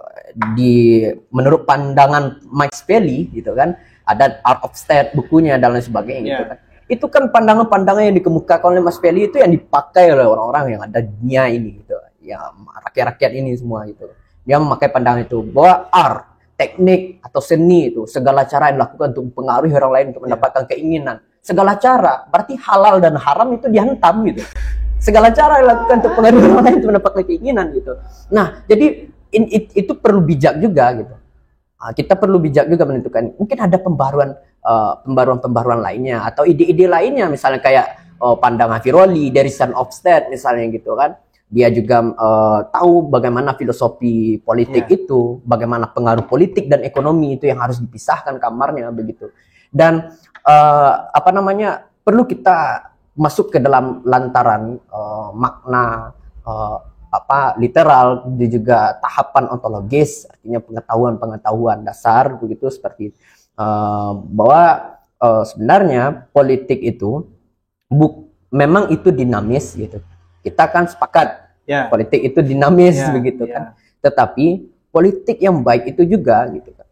menurut pandangan Mike Spelly gitu kan, ada Art of State bukunya dan lain sebagainya gitu kan. Itu kan pandangan-pandangan yang dikemukakan oleh Mas Spelly itu yang dipakai oleh orang-orang yang ada di dunia ini gitu, ya rakyat-rakyat ini semua gitu. Dia memakai pandangan itu bahwa art, teknik atau seni itu segala cara yang dilakukan untuk mempengaruhi orang lain untuk mendapatkan keinginan. Segala cara, berarti halal dan haram itu dihantam gitu. Segala cara yang dilakukan untuk mempengaruhi orang lain untuk mendapatkan keinginan gitu. Nah, jadi itu perlu bijak juga gitu. Kita perlu bijak juga menentukan. Mungkin ada pembaruan lainnya atau ide-ide lainnya, misalnya kayak pandangan Firoli dari Son of State misalnya gitu kan. Dia juga tahu bagaimana filosofi politik itu, bagaimana pengaruh politik dan ekonomi itu yang harus dipisahkan kamarnya begitu. Dan perlu kita masuk ke dalam lantaran makna literal dan juga tahapan ontologis, artinya pengetahuan dasar begitu, seperti bahwa sebenarnya politik itu memang itu dinamis gitu. Kita kan sepakat politik itu dinamis begitu kan. Tetapi politik yang baik itu juga gitu kan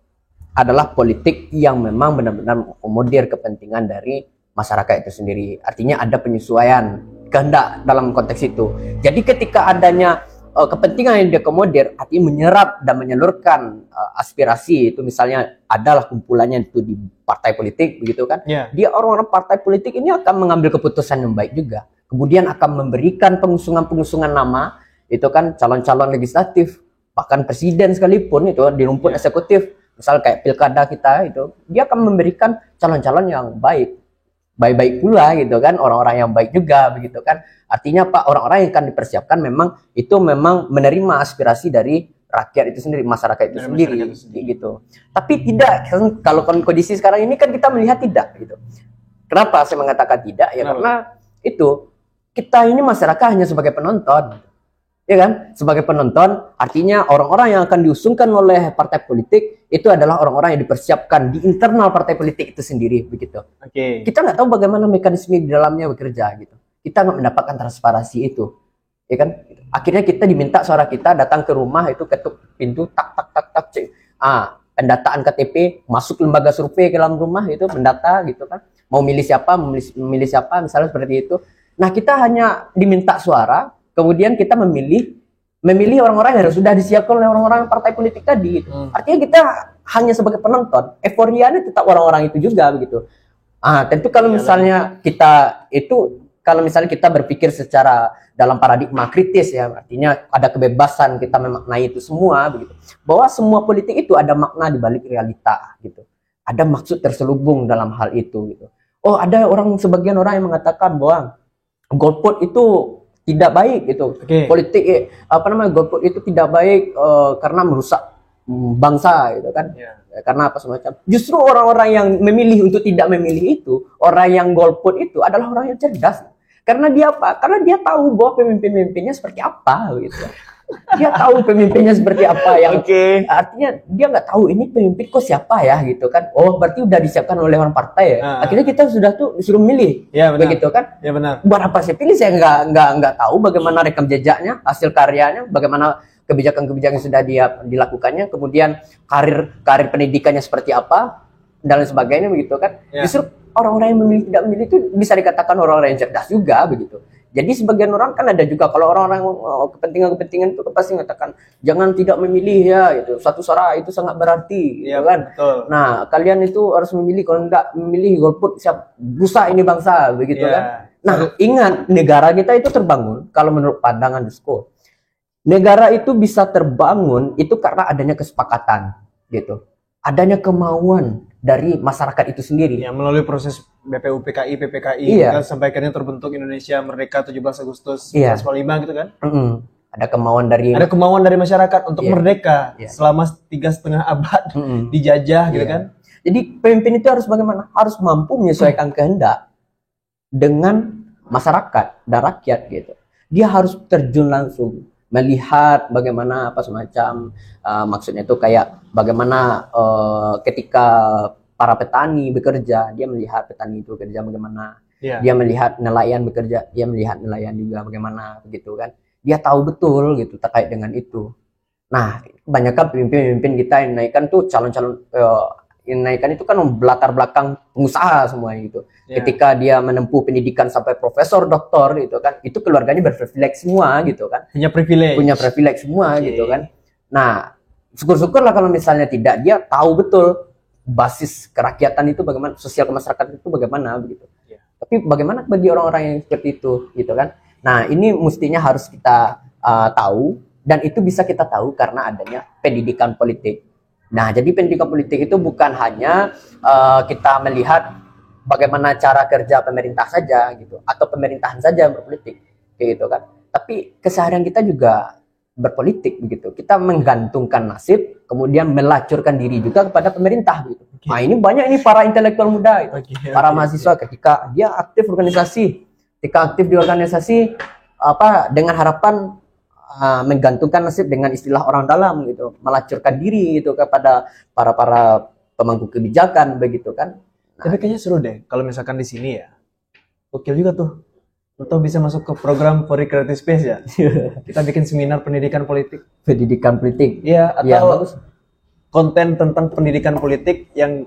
adalah politik yang memang benar-benar mengakomodir kepentingan dari masyarakat itu sendiri. Artinya ada penyesuaian kehendak dalam konteks itu. Jadi ketika adanya kepentingan yang diakomodir, artinya menyerap dan menyalurkan aspirasi itu, misalnya adalah kumpulannya itu di partai politik begitu kan. Dia orang-orang partai politik ini akan mengambil keputusan yang baik juga. Kemudian akan memberikan pengusungan nama itu kan, calon-calon legislatif, bahkan presiden sekalipun itu di rumput eksekutif. Misal kayak pilkada kita itu, dia akan memberikan calon-calon yang baik-baik pula gitu kan, orang-orang yang baik juga begitu kan. Artinya orang-orang yang akan dipersiapkan memang menerima aspirasi dari rakyat itu sendiri, masyarakat itu sendiri gitu. Tapi tidak, kalau kondisi sekarang ini kan kita melihat tidak gitu. Kenapa saya mengatakan tidak? Ya karena itu kita ini masyarakat hanya sebagai penonton. Ya kan? Sebagai penonton, artinya orang-orang yang akan diusungkan oleh partai politik itu adalah orang-orang yang dipersiapkan di internal partai politik itu sendiri begitu. Kita nggak tahu bagaimana mekanisme di dalamnya bekerja gitu. Kita nggak mendapatkan transparansi itu, ya kan? Akhirnya kita diminta suara kita datang ke rumah itu, ketuk pintu, tak cek. Pendataan KTP, masuk lembaga survei ke dalam rumah itu, mendata gitu kan. Mau milih siapa, memilih siapa, misalnya seperti itu. Nah, kita hanya diminta suara. Kemudian kita memilih orang-orang yang sudah disiapkan oleh orang-orang partai politik tadi gitu. Artinya kita hanya sebagai penonton, euforianya tetap orang-orang itu juga begitu. Tentu kalau misalnya kita berpikir secara dalam paradigma kritis ya, artinya ada kebebasan kita memaknai itu semua begitu. Bahwa semua politik itu ada makna di balik realita gitu. Ada maksud terselubung dalam hal itu gitu. Oh, ada sebagian orang yang mengatakan bahwa golput itu tidak baik gitu. Politik golput itu tidak baik karena merusak bangsa gitu kan. Karena apa semacam. Justru orang-orang yang memilih untuk tidak memilih itu, orang yang golput itu adalah orang yang cerdas. Karena dia apa? Karena dia tahu bahwa pemimpin-pemimpinnya seperti apa gitu. Dia tahu pemimpinnya seperti apa yang artinya dia nggak tahu ini pemimpin kok siapa ya gitu kan. Oh, berarti udah disiapkan oleh orang partai ya. Akhirnya kita sudah disuruh milih. Begitu kan? Ya benar. Buat apa saya pilih? Saya nggak tahu bagaimana rekam jejaknya, hasil karyanya, bagaimana kebijakan-kebijakan yang sudah dia dilakukannya, kemudian karir pendidikannya seperti apa dan lain sebagainya begitu kan. Justru orang-orang yang memilih tidak memilih itu bisa dikatakan orang-orang yang cerdas juga begitu. Jadi sebagian orang kan ada juga kalau orang-orang kepentingan itu pasti mengatakan jangan tidak memilih ya itu, satu suara itu sangat berarti gitu kan. Betul. Nah, kalian itu harus memilih, kalau enggak memilih golput siap rusak ini bangsa begitu kan. Nah, ingat negara kita itu terbangun kalau menurut pandangan Dusko. Negara itu bisa terbangun itu karena adanya kesepakatan gitu. Adanya kemauan dari masyarakat itu sendiri. Ya, melalui proses BPU, PKI, PPKI, kan, sampai akhirnya terbentuk Indonesia Merdeka 17 Agustus 1945 gitu kan. Ada kemauan dari masyarakat untuk merdeka selama 3,5 abad dijajah gitu kan. Jadi pemimpin itu harus bagaimana? Harus mampu menyesuaikan kehendak dengan masyarakat dan rakyat gitu. Dia harus terjun langsung, melihat bagaimana apa semacam maksudnya itu kayak bagaimana ketika para petani bekerja, dia melihat petani itu bekerja bagaimana. Iya. Dia melihat nelayan bekerja, dia melihat nelayan juga bagaimana begitu kan. Dia tahu betul gitu terkait dengan itu. Nah, kebanyakan pemimpin-pemimpin kita yang naikkan tuh calon-calon yang naikkan itu kan latar belakang pengusaha semua gitu. Iya. Ketika dia menempuh pendidikan sampai profesor, doktor gitu kan, itu keluarganya berprivilege semua gitu kan. Punya privilege. Punya privilege semua Oke. gitu kan. Nah, syukur-syukurlah kalau misalnya tidak, dia tahu betul basis kerakyatan itu bagaimana, sosial kemasyarakatan itu bagaimana begitu. Iya. Tapi bagaimana bagi orang-orang yang seperti itu gitu kan. Nah, ini mestinya harus kita tahu, dan itu bisa kita tahu karena adanya pendidikan politik. Nah, jadi pendidikan politik itu bukan hanya kita melihat bagaimana cara kerja pemerintah saja gitu, atau pemerintahan saja yang berpolitik kayak gitu kan. Tapi keseharian kita juga berpolitik begitu. Kita menggantungkan nasib, kemudian melacurkan diri juga kepada pemerintah gitu. Oke. Nah, ini banyak ini para intelektual muda itu. Oke, Para oke, mahasiswa ketika dia aktif organisasi, ketika aktif di organisasi dengan harapan menggantungkan nasib dengan istilah orang dalam gitu, melacurkan diri itu kepada para pemangku kebijakan begitu kan. Tapi kayaknya seru deh kalau misalkan di sini ya. Gokil juga tuh. Atau bisa masuk ke program For Creative Space ya. Kita bikin seminar pendidikan politik. Pendidikan politik. Iya, Ya, atau bagus. konten tentang pendidikan politik yang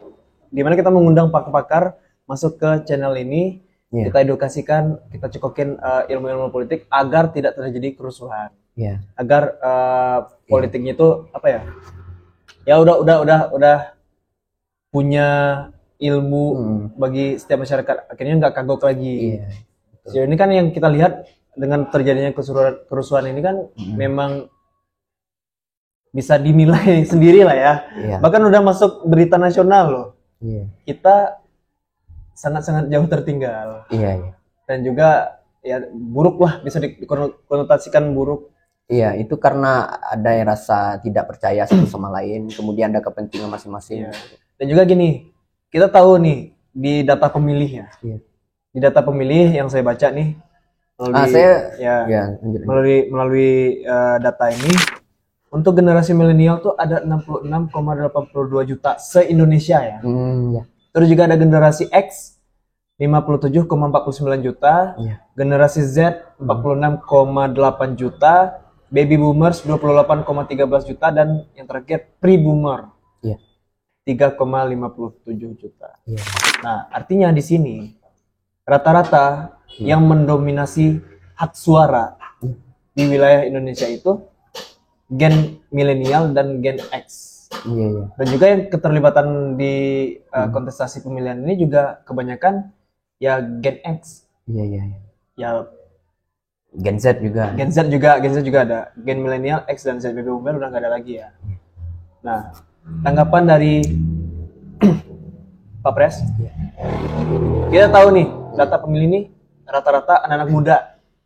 dimana kita mengundang pakar-pakar masuk ke channel ini. Iya. Kita edukasikan, kita cokokin ilmu-ilmu politik agar tidak terjadi kerusuhan. Iya. Agar politiknya itu apa ya? Ya udah punya ilmu bagi setiap masyarakat, akhirnya nggak kagok lagi. Iya. So, ini kan yang kita lihat dengan terjadinya kerusuhan ini kan memang bisa dinilai sendiri lah ya. Iya. Bahkan udah masuk berita nasional loh. Iya. Kita sangat-sangat jauh tertinggal. Iya. Dan juga ya buruk lah, bisa dikonotasikan buruk. Iya, itu karena ada yang rasa tidak percaya satu sama lain, kemudian ada kepentingan masing-masing. Iya. Dan juga gini, kita tahu nih di data pemilih ya. Iya. Di data pemilih yang saya baca nih melalui lanjut. melalui data ini, untuk generasi milenial tuh ada 66,82 juta se-Indonesia ya. Ya. Terus juga ada generasi X 57,49 juta, Iya. generasi Z 46,8 juta, baby boomers 28,13 juta, dan yang terakhir pre-boomer Iya. 3,57 juta. Iya. Nah, artinya di sini rata-rata yang mendominasi hak suara di wilayah Indonesia itu gen milenial dan gen X. Iya. Dan juga yang keterlibatan di kontestasi pemilihan ini juga kebanyakan ya gen X. Iya. Ya Gen Z juga. Gen Z juga ada. Gen milenial, X dan Z, baby boomer udah nggak ada lagi ya. Nah, tanggapan dari Pak Pres. Kita tahu nih, data pemilih ini rata-rata anak-anak muda.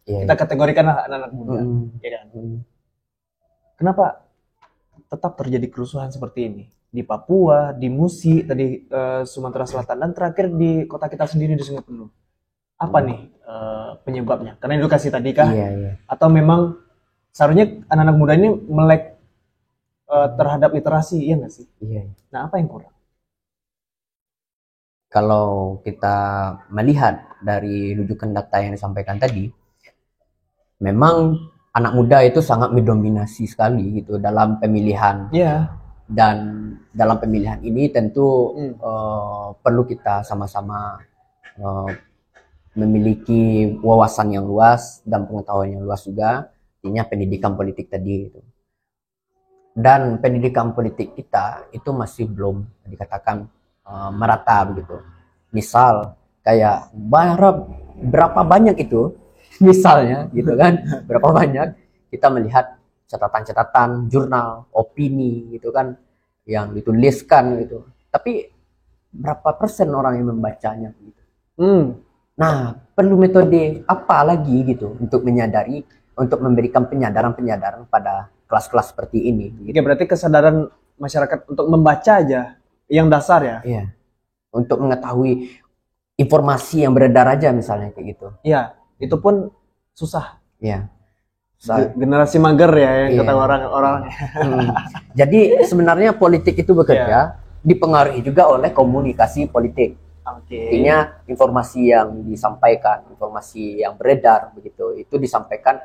Iya. Kita kategorikan lah anak-anak muda. Ya kan? Kenapa tetap terjadi kerusuhan seperti ini? Di Papua, di Musi, tadi Sumatera Selatan, dan terakhir di kota kita sendiri di Sungai Penuh. Apa nih penyebabnya? Karena edukasi tadi kah? Iya. Atau memang seharusnya anak-anak muda ini melek terhadap literasi, iya nggak sih? Iya. Nah, apa yang kurang? Kalau kita melihat dari rujukan data yang disampaikan tadi, memang anak muda itu sangat mendominasi sekali gitu dalam pemilihan. Iya. Dan dalam pemilihan ini tentu perlu kita sama-sama memiliki wawasan yang luas dan pengetahuan yang luas juga, artinya pendidikan politik tadi itu. Dan pendidikan politik kita itu masih belum dikatakan merata begitu. Misal kayak berapa banyak itu, misalnya gitu kan, berapa banyak kita melihat catatan-catatan jurnal, opini gitu kan yang dituliskan gitu. Tapi berapa persen orang yang membacanya gitu. Nah, perlu metode apa lagi gitu untuk menyadari, untuk memberikan penyadaran pada kelas-kelas seperti ini. Gitu. Oke, berarti kesadaran masyarakat untuk membaca aja yang dasar ya? Iya. Untuk mengetahui informasi yang beredar aja misalnya kayak gitu. Iya, itu pun susah. Iya. Generasi mager ya yang kata orang-orang. Jadi sebenarnya politik itu bekerja dipengaruhi juga oleh komunikasi politik. Artinya informasi yang disampaikan, informasi yang beredar begitu, itu disampaikan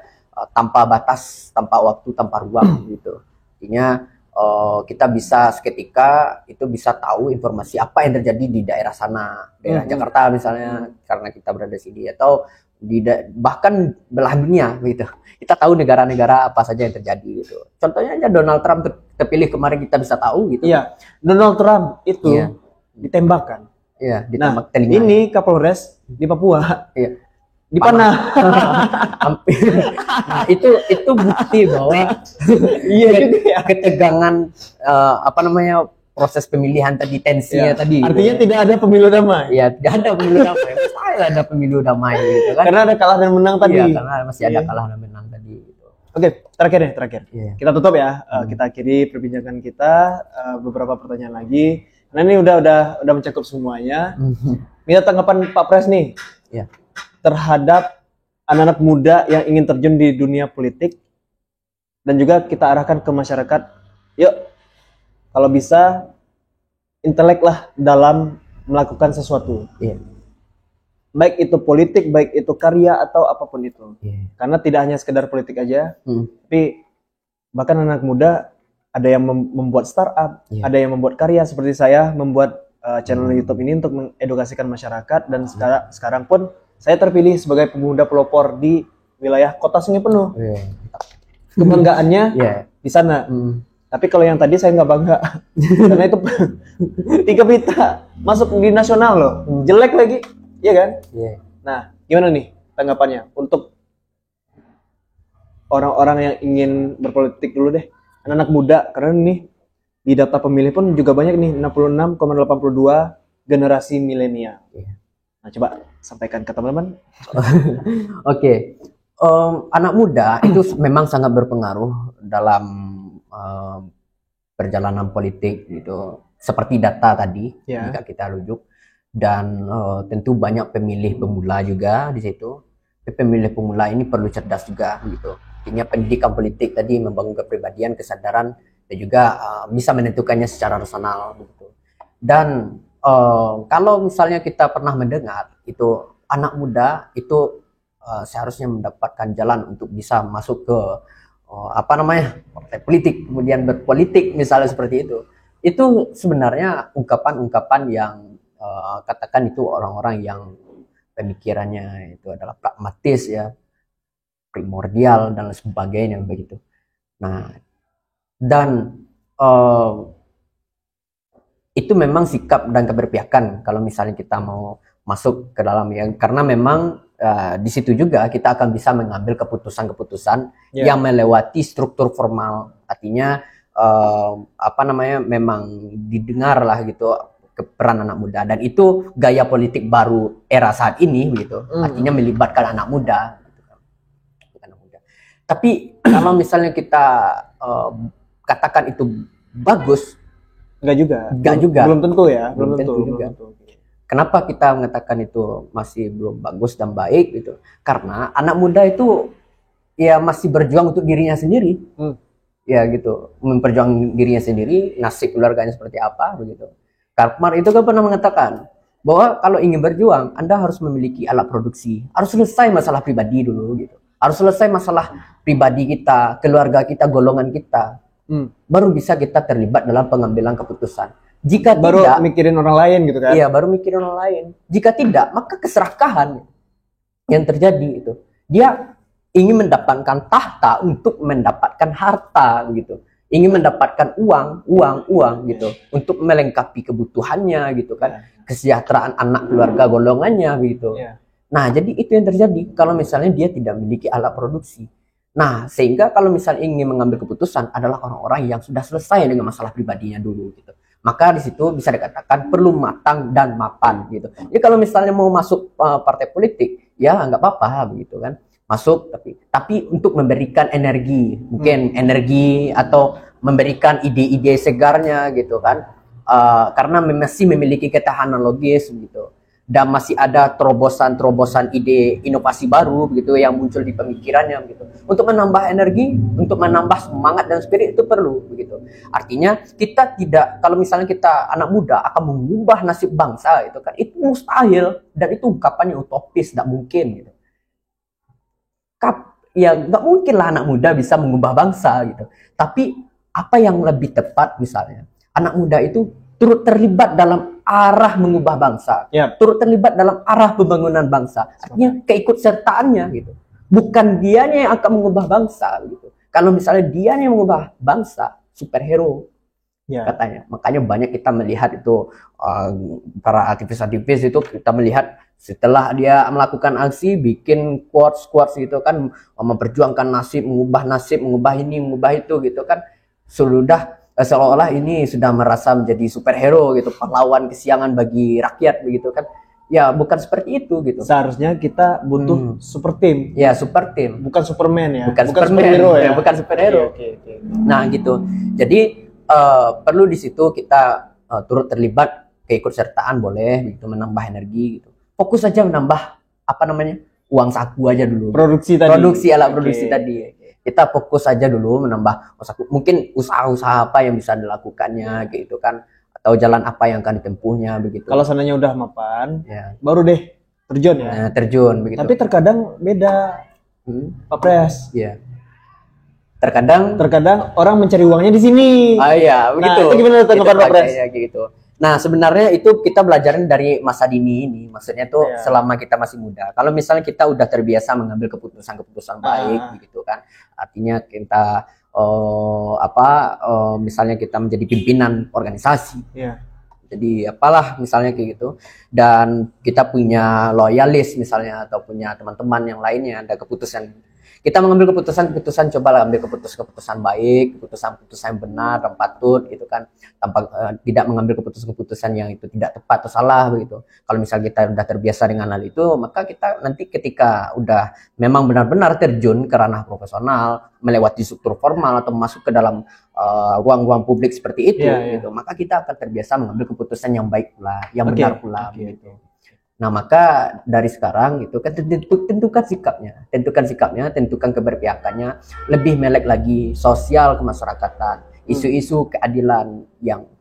tanpa batas, tanpa waktu, tanpa ruang gitu. Artinya kita bisa seketika itu bisa tahu informasi apa yang terjadi di daerah sana, daerah Jakarta misalnya, karena kita berada di sini, atau bahkan belah dunia gitu. Kita tahu negara-negara apa saja yang terjadi gitu. Contohnya aja Donald Trump terpilih kemarin, kita bisa tahu gitu. Iya, Donald Trump itu ditembakkan. Iya, ditembak telinga. Ini Kapolres di Papua. Iya. Dipanah. Nah, itu bukti bahwa ketegangan proses pemilihan tadi, tensinya tadi. Artinya tidak ada pemilu damai. Iya, tidak ada pemilu damai. Mustahil ada pemilu damai gitu kan. Karena ada kalah dan menang tadi. Iya, karena masih ada kalah dan menang tadi gitu. Oke, terakhir. Kita tutup ya. Kita akhiri perbincangan kita, beberapa pertanyaan lagi. Nah, ini udah mencakup semuanya. Minta tanggapan Pak Pres nih. Iya. Terhadap anak-anak muda yang ingin terjun di dunia politik, dan juga kita arahkan ke masyarakat, yuk kalau bisa intelek lah dalam melakukan sesuatu. Baik itu politik, baik itu karya atau apapun itu. Karena tidak hanya sekedar politik aja, tapi bahkan anak muda ada yang membuat startup, ada yang membuat karya, seperti saya membuat channel YouTube ini untuk mengedukasikan masyarakat, dan sekarang pun saya terpilih sebagai pemuda pelopor di wilayah Kota Sungai Penuh. Kebanggaannya di sana. Tapi kalau yang tadi saya nggak bangga, karena itu 3 berita masuk di nasional loh, jelek lagi, iya kan? Nah, gimana nih tanggapannya untuk orang-orang yang ingin berpolitik dulu deh, anak-anak muda, karena nih di data pemilih pun juga banyak nih, 66,82 generasi milenial. Nah, coba sampaikan ke teman-teman. Oke. Anak muda itu memang sangat berpengaruh dalam perjalanan politik gitu. Seperti data tadi jika kita rujuk, dan tentu banyak pemilih pemula juga di situ. Pemilih pemula ini perlu cerdas juga gitu. Artinya pendidikan politik tadi membangun kepribadian, kesadaran, dan juga bisa menentukannya secara rasional gitu. Dan kalau misalnya kita pernah mendengar itu anak muda itu seharusnya mendapatkan jalan untuk bisa masuk ke partai politik, kemudian berpolitik misalnya seperti itu sebenarnya ungkapan-ungkapan yang katakan itu orang-orang yang pemikirannya itu adalah pragmatis ya, primordial dan sebagainya begitu. Nah, dan itu memang sikap dan keberpihakan kalau misalnya kita mau masuk ke dalam karena memang di situ juga kita akan bisa mengambil keputusan-keputusan yang melewati struktur formal, artinya memang didengar lah gitu peran anak muda, dan itu gaya politik baru era saat ini gitu, artinya melibatkan anak muda. Tapi kalau misalnya kita katakan itu bagus, Enggak juga. Belum tentu ya. Belum tentu juga. Kenapa kita mengatakan itu masih belum bagus dan baik gitu? Karena anak muda itu ya masih berjuang untuk dirinya sendiri. Ya gitu, memperjuangkan dirinya sendiri, nasib keluarganya seperti apa begitu. Karl Marx itu kan pernah mengatakan bahwa kalau ingin berjuang, Anda harus memiliki alat produksi. Harus selesai masalah pribadi dulu gitu. Harus selesai masalah pribadi kita, keluarga kita, golongan kita. Baru bisa kita terlibat dalam pengambilan keputusan. Jika baru tidak, mikirin orang lain gitu kan? Iya, baru mikirin orang lain. Jika tidak, maka keserakahan yang terjadi itu. Dia ingin mendapatkan tahta untuk mendapatkan harta gitu. Ingin mendapatkan uang gitu untuk melengkapi kebutuhannya gitu kan. Kesejahteraan anak keluarga golongannya gitu. Nah, jadi itu yang terjadi kalau misalnya dia tidak memiliki alat produksi. Nah, sehingga kalau misalnya ingin mengambil keputusan adalah orang-orang yang sudah selesai dengan masalah pribadinya dulu gitu. Maka di situ bisa dikatakan perlu matang dan mapan gitu. Jadi kalau misalnya mau masuk partai politik, ya nggak apa-apa begitu kan. Masuk tapi untuk memberikan energi, mungkin energi atau memberikan ide-ide segarnya gitu kan. Karena masih memiliki ketahanan logis gitu. dan masih ada terobosan-terobosan ide inovasi baru begitu yang muncul di pemikirannya begitu. Untuk menambah energi, untuk menambah semangat dan spirit itu perlu begitu. Artinya kita tidak, kalau misalnya kita anak muda akan mengubah nasib bangsa itu kan, itu mustahil dan itu ungkapannya utopis, tidak mungkin gitu. Ya nggak mungkin lah anak muda bisa mengubah bangsa gitu. Tapi apa yang lebih tepat misalnya, anak muda itu turut terlibat dalam arah mengubah bangsa, turut terlibat dalam arah pembangunan bangsa. Artinya keikutsertaannya gitu. Bukan dianya yang akan mengubah bangsa gitu. Kalau misalnya dianya yang mengubah bangsa, superhero katanya. Makanya banyak kita melihat itu para aktivis-aktivis itu kita melihat setelah dia melakukan aksi bikin quotes gitu kan, memperjuangkan nasib, mengubah ini, mengubah itu gitu kan. Sudah seolah-olah ini sudah merasa menjadi superhero gitu, pahlawan kesiangan bagi rakyat begitu kan. Ya bukan seperti itu gitu. Seharusnya kita butuh super team. Ya super team, bukan Superman ya. Bukan superhero ya. Bukan superhero. Okay. Nah gitu. Jadi perlu di situ kita turut terlibat, keikutsertaan boleh gitu, menambah energi gitu. Fokus saja menambah uang saku aja dulu. Produksi tadi. Kita fokus saja dulu menambah mungkin usaha-usaha apa yang bisa dilakukannya gitu kan, atau jalan apa yang akan ditempuhnya begitu. Kalau sananya udah mapan, baru deh terjun ya. Terjun begitu. Tapi terkadang beda, Pak Pres. Iya. Terkadang orang mencari uangnya di sini. Iya, begitu. Nah, itu gimana tanggapan Pak Pres? Ya, gitu. Nah, sebenarnya itu kita belajarin dari masa dini ini. Maksudnya tuh selama kita masih muda. Kalau misalnya kita udah terbiasa mengambil keputusan-keputusan baik begitu kan. Artinya kita misalnya kita menjadi pimpinan organisasi. Jadi apalah misalnya kayak gitu. Dan kita punya loyalis misalnya atau punya teman-teman yang lainnya, ada keputusan. Kita mengambil keputusan, cobalah ambil keputusan baik, keputusan yang benar dan patut gitu kan, tanpa tidak mengambil keputusan yang itu tidak tepat atau salah begitu. Kalau misalnya kita udah terbiasa dengan hal itu, maka kita nanti ketika udah memang benar-benar terjun ke ranah profesional, melewati struktur formal atau masuk ke dalam ruang-ruang publik seperti itu gitu, maka kita akan terbiasa mengambil keputusan yang baik pula, yang benar pula gitu. Nah, maka dari sekarang itu kan tentukan sikapnya, tentukan keberpihakannya, lebih melek lagi sosial kemasyarakatan, isu-isu keadilan yang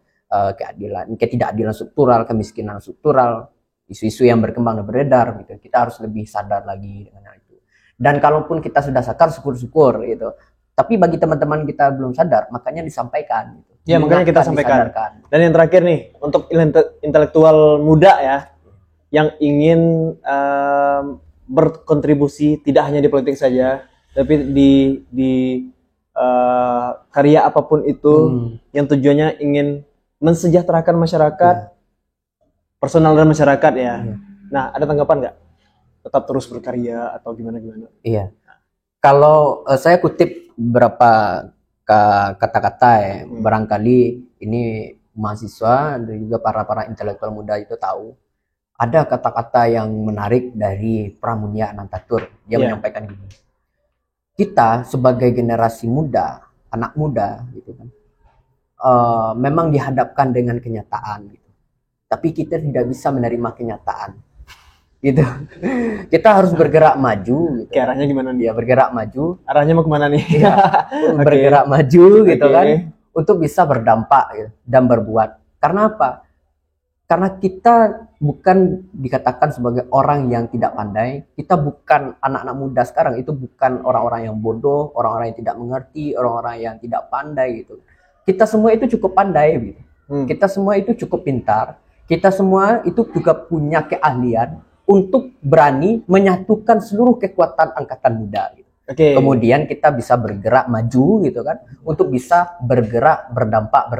ketidakadilan struktural, kemiskinan struktural, isu-isu yang berkembang dan beredar gitu. Kita harus lebih sadar lagi dengan itu. Dan kalaupun kita sudah sadar, syukur-syukur gitu. Tapi bagi teman-teman kita belum sadar, makanya disampaikan gitu. Ya, makanya kita sampaikan. Dan yang terakhir nih, untuk intelektual muda ya, yang ingin berkontribusi tidak hanya di politik saja, tapi di karya apapun itu yang tujuannya ingin mensejahterakan masyarakat, personal dan masyarakat ya. Nah, ada tanggapan nggak? Tetap terus berkarya atau gimana? Iya. Kalau saya kutip beberapa kata-kata ya, barangkali ini mahasiswa dan juga para intelektual muda itu tahu. Ada kata-kata yang menarik dari Pramudia Anantatur. Dia menyampaikan gini. Kita sebagai generasi muda, anak muda gitu kan, memang dihadapkan dengan kenyataan gitu. Tapi kita tidak bisa menerima kenyataan. Gitu. Kita harus bergerak maju gitu. Arahnya gimana nih? Ya, bergerak maju. Arahnya mau kemana nih? Ya, bergerak maju gitu kan. Untuk bisa berdampak gitu, dan berbuat. Karena apa? Karena kita bukan dikatakan sebagai orang yang tidak pandai, kita bukan anak-anak muda sekarang, itu bukan orang-orang yang bodoh, orang-orang yang tidak mengerti, orang-orang yang tidak pandai gitu. Kita semua itu cukup pandai gitu. Kita semua itu cukup pintar, kita semua itu juga punya keahlian untuk berani menyatukan seluruh kekuatan angkatan muda gitu. Kemudian kita bisa bergerak maju gitu kan, untuk bisa bergerak, berdampak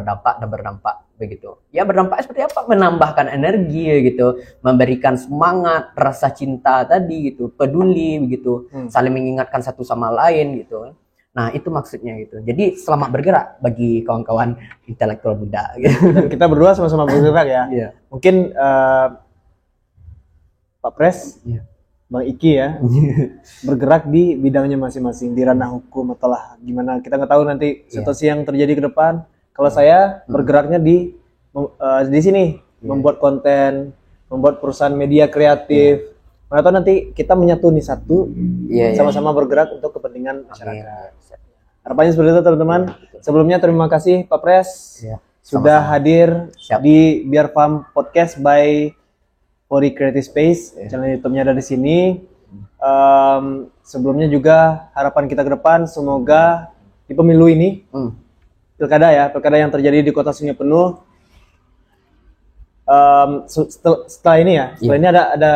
begitu. Ya, berdampak seperti apa? Menambahkan energi gitu, memberikan semangat, rasa cinta tadi gitu, peduli begitu, saling mengingatkan satu sama lain gitu. Nah, itu maksudnya gitu. Jadi selamat bergerak bagi kawan-kawan intelektual muda gitu. Dan kita berdua sama-sama bergerak ya. Mungkin Pak Pres, Bang Iki ya, bergerak di bidangnya masing-masing, di ranah hukum atau lah gimana, kita nggak tahu nanti situasi yang terjadi ke depan. Kalau saya bergeraknya di sini, membuat konten, membuat perusahaan media kreatif. Mana tahu nanti kita menyatu nih satu, sama-sama bergerak untuk kepentingan masyarakat. Harapannya seperti itu teman-teman. Sebelumnya terima kasih Pak Pres sudah hadir di Biar Paham Podcast by Fori Creative Space. Channel YouTube-nya ada di sini. Sebelumnya juga harapan kita ke depan semoga di pemilu ini pilkada yang terjadi di Kota Sungai Penuh. Setelah ini setelah ini ada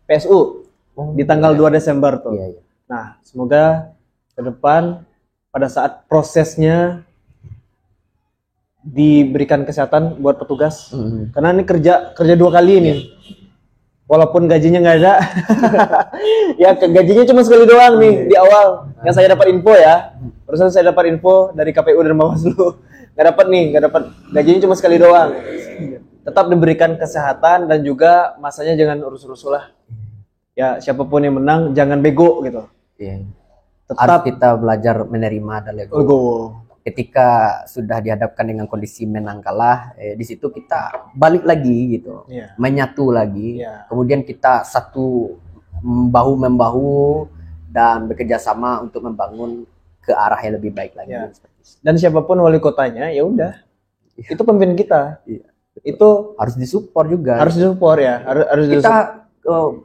PSU di tanggal 2 Desember tuh. Nah, semoga ke depan pada saat prosesnya diberikan kesehatan buat petugas. Karena ini kerja 2 kali ini. Walaupun gajinya nggak ada. Ya, gajinya cuma sekali doang nih di awal. Yang saya dapat info ya. Barusan saya dapat info dari KPU dan Bawaslu. Nggak dapat gajinya cuma sekali doang. Tetap diberikan kesehatan dan juga masanya jangan urus-urus lah. Ya, siapapun yang menang jangan bego gitu. Tetap harus kita belajar menerima dan lego. Ketika sudah dihadapkan dengan kondisi menang kalah, di situ kita balik lagi gitu, menyatu lagi. Kemudian kita satu bahu membahu dan bekerja sama untuk membangun ke arah yang lebih baik lagi. Dan siapapun wali kotanya, ya udah, itu pemimpin kita. Itu harus disupport juga. Harus disupport ya. Harus kita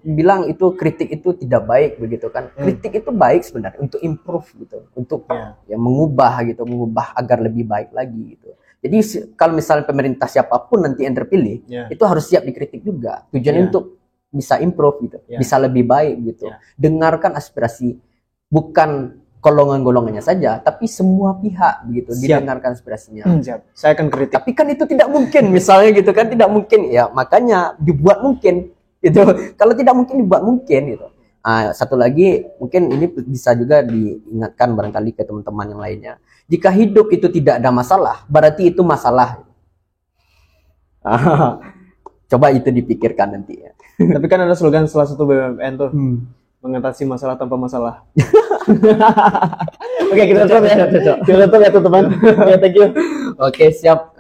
bilang itu kritik itu tidak baik begitu kan. Kritik itu baik sebenarnya untuk improve gitu, untuk mengubah agar lebih baik lagi gitu. Jadi kalau misalnya pemerintah siapapun nanti yang terpilih, itu harus siap dikritik juga. Tujuannya untuk bisa improve gitu, bisa lebih baik gitu. Dengarkan aspirasi bukan golongan-golongannya saja, tapi semua pihak begitu. Didengarkan aspirasinya. Saya akan kritik. Tapi kan itu tidak mungkin misalnya gitu kan, tidak mungkin ya, makanya dibuat mungkin. Gitu. Kalau tidak mungkin dibuat mungkin gitu. Satu lagi mungkin ini bisa juga diingatkan barangkali ke teman-teman yang lainnya. Jika hidup itu tidak ada masalah, berarti itu masalah. Coba itu dipikirkan nanti ya. Tapi kan ada slogan salah satu BUMN tuh, mengatasi masalah tanpa masalah. Oke, kita tutup ya. Kita tutup ya teman-teman. Thank you. Oke, siap.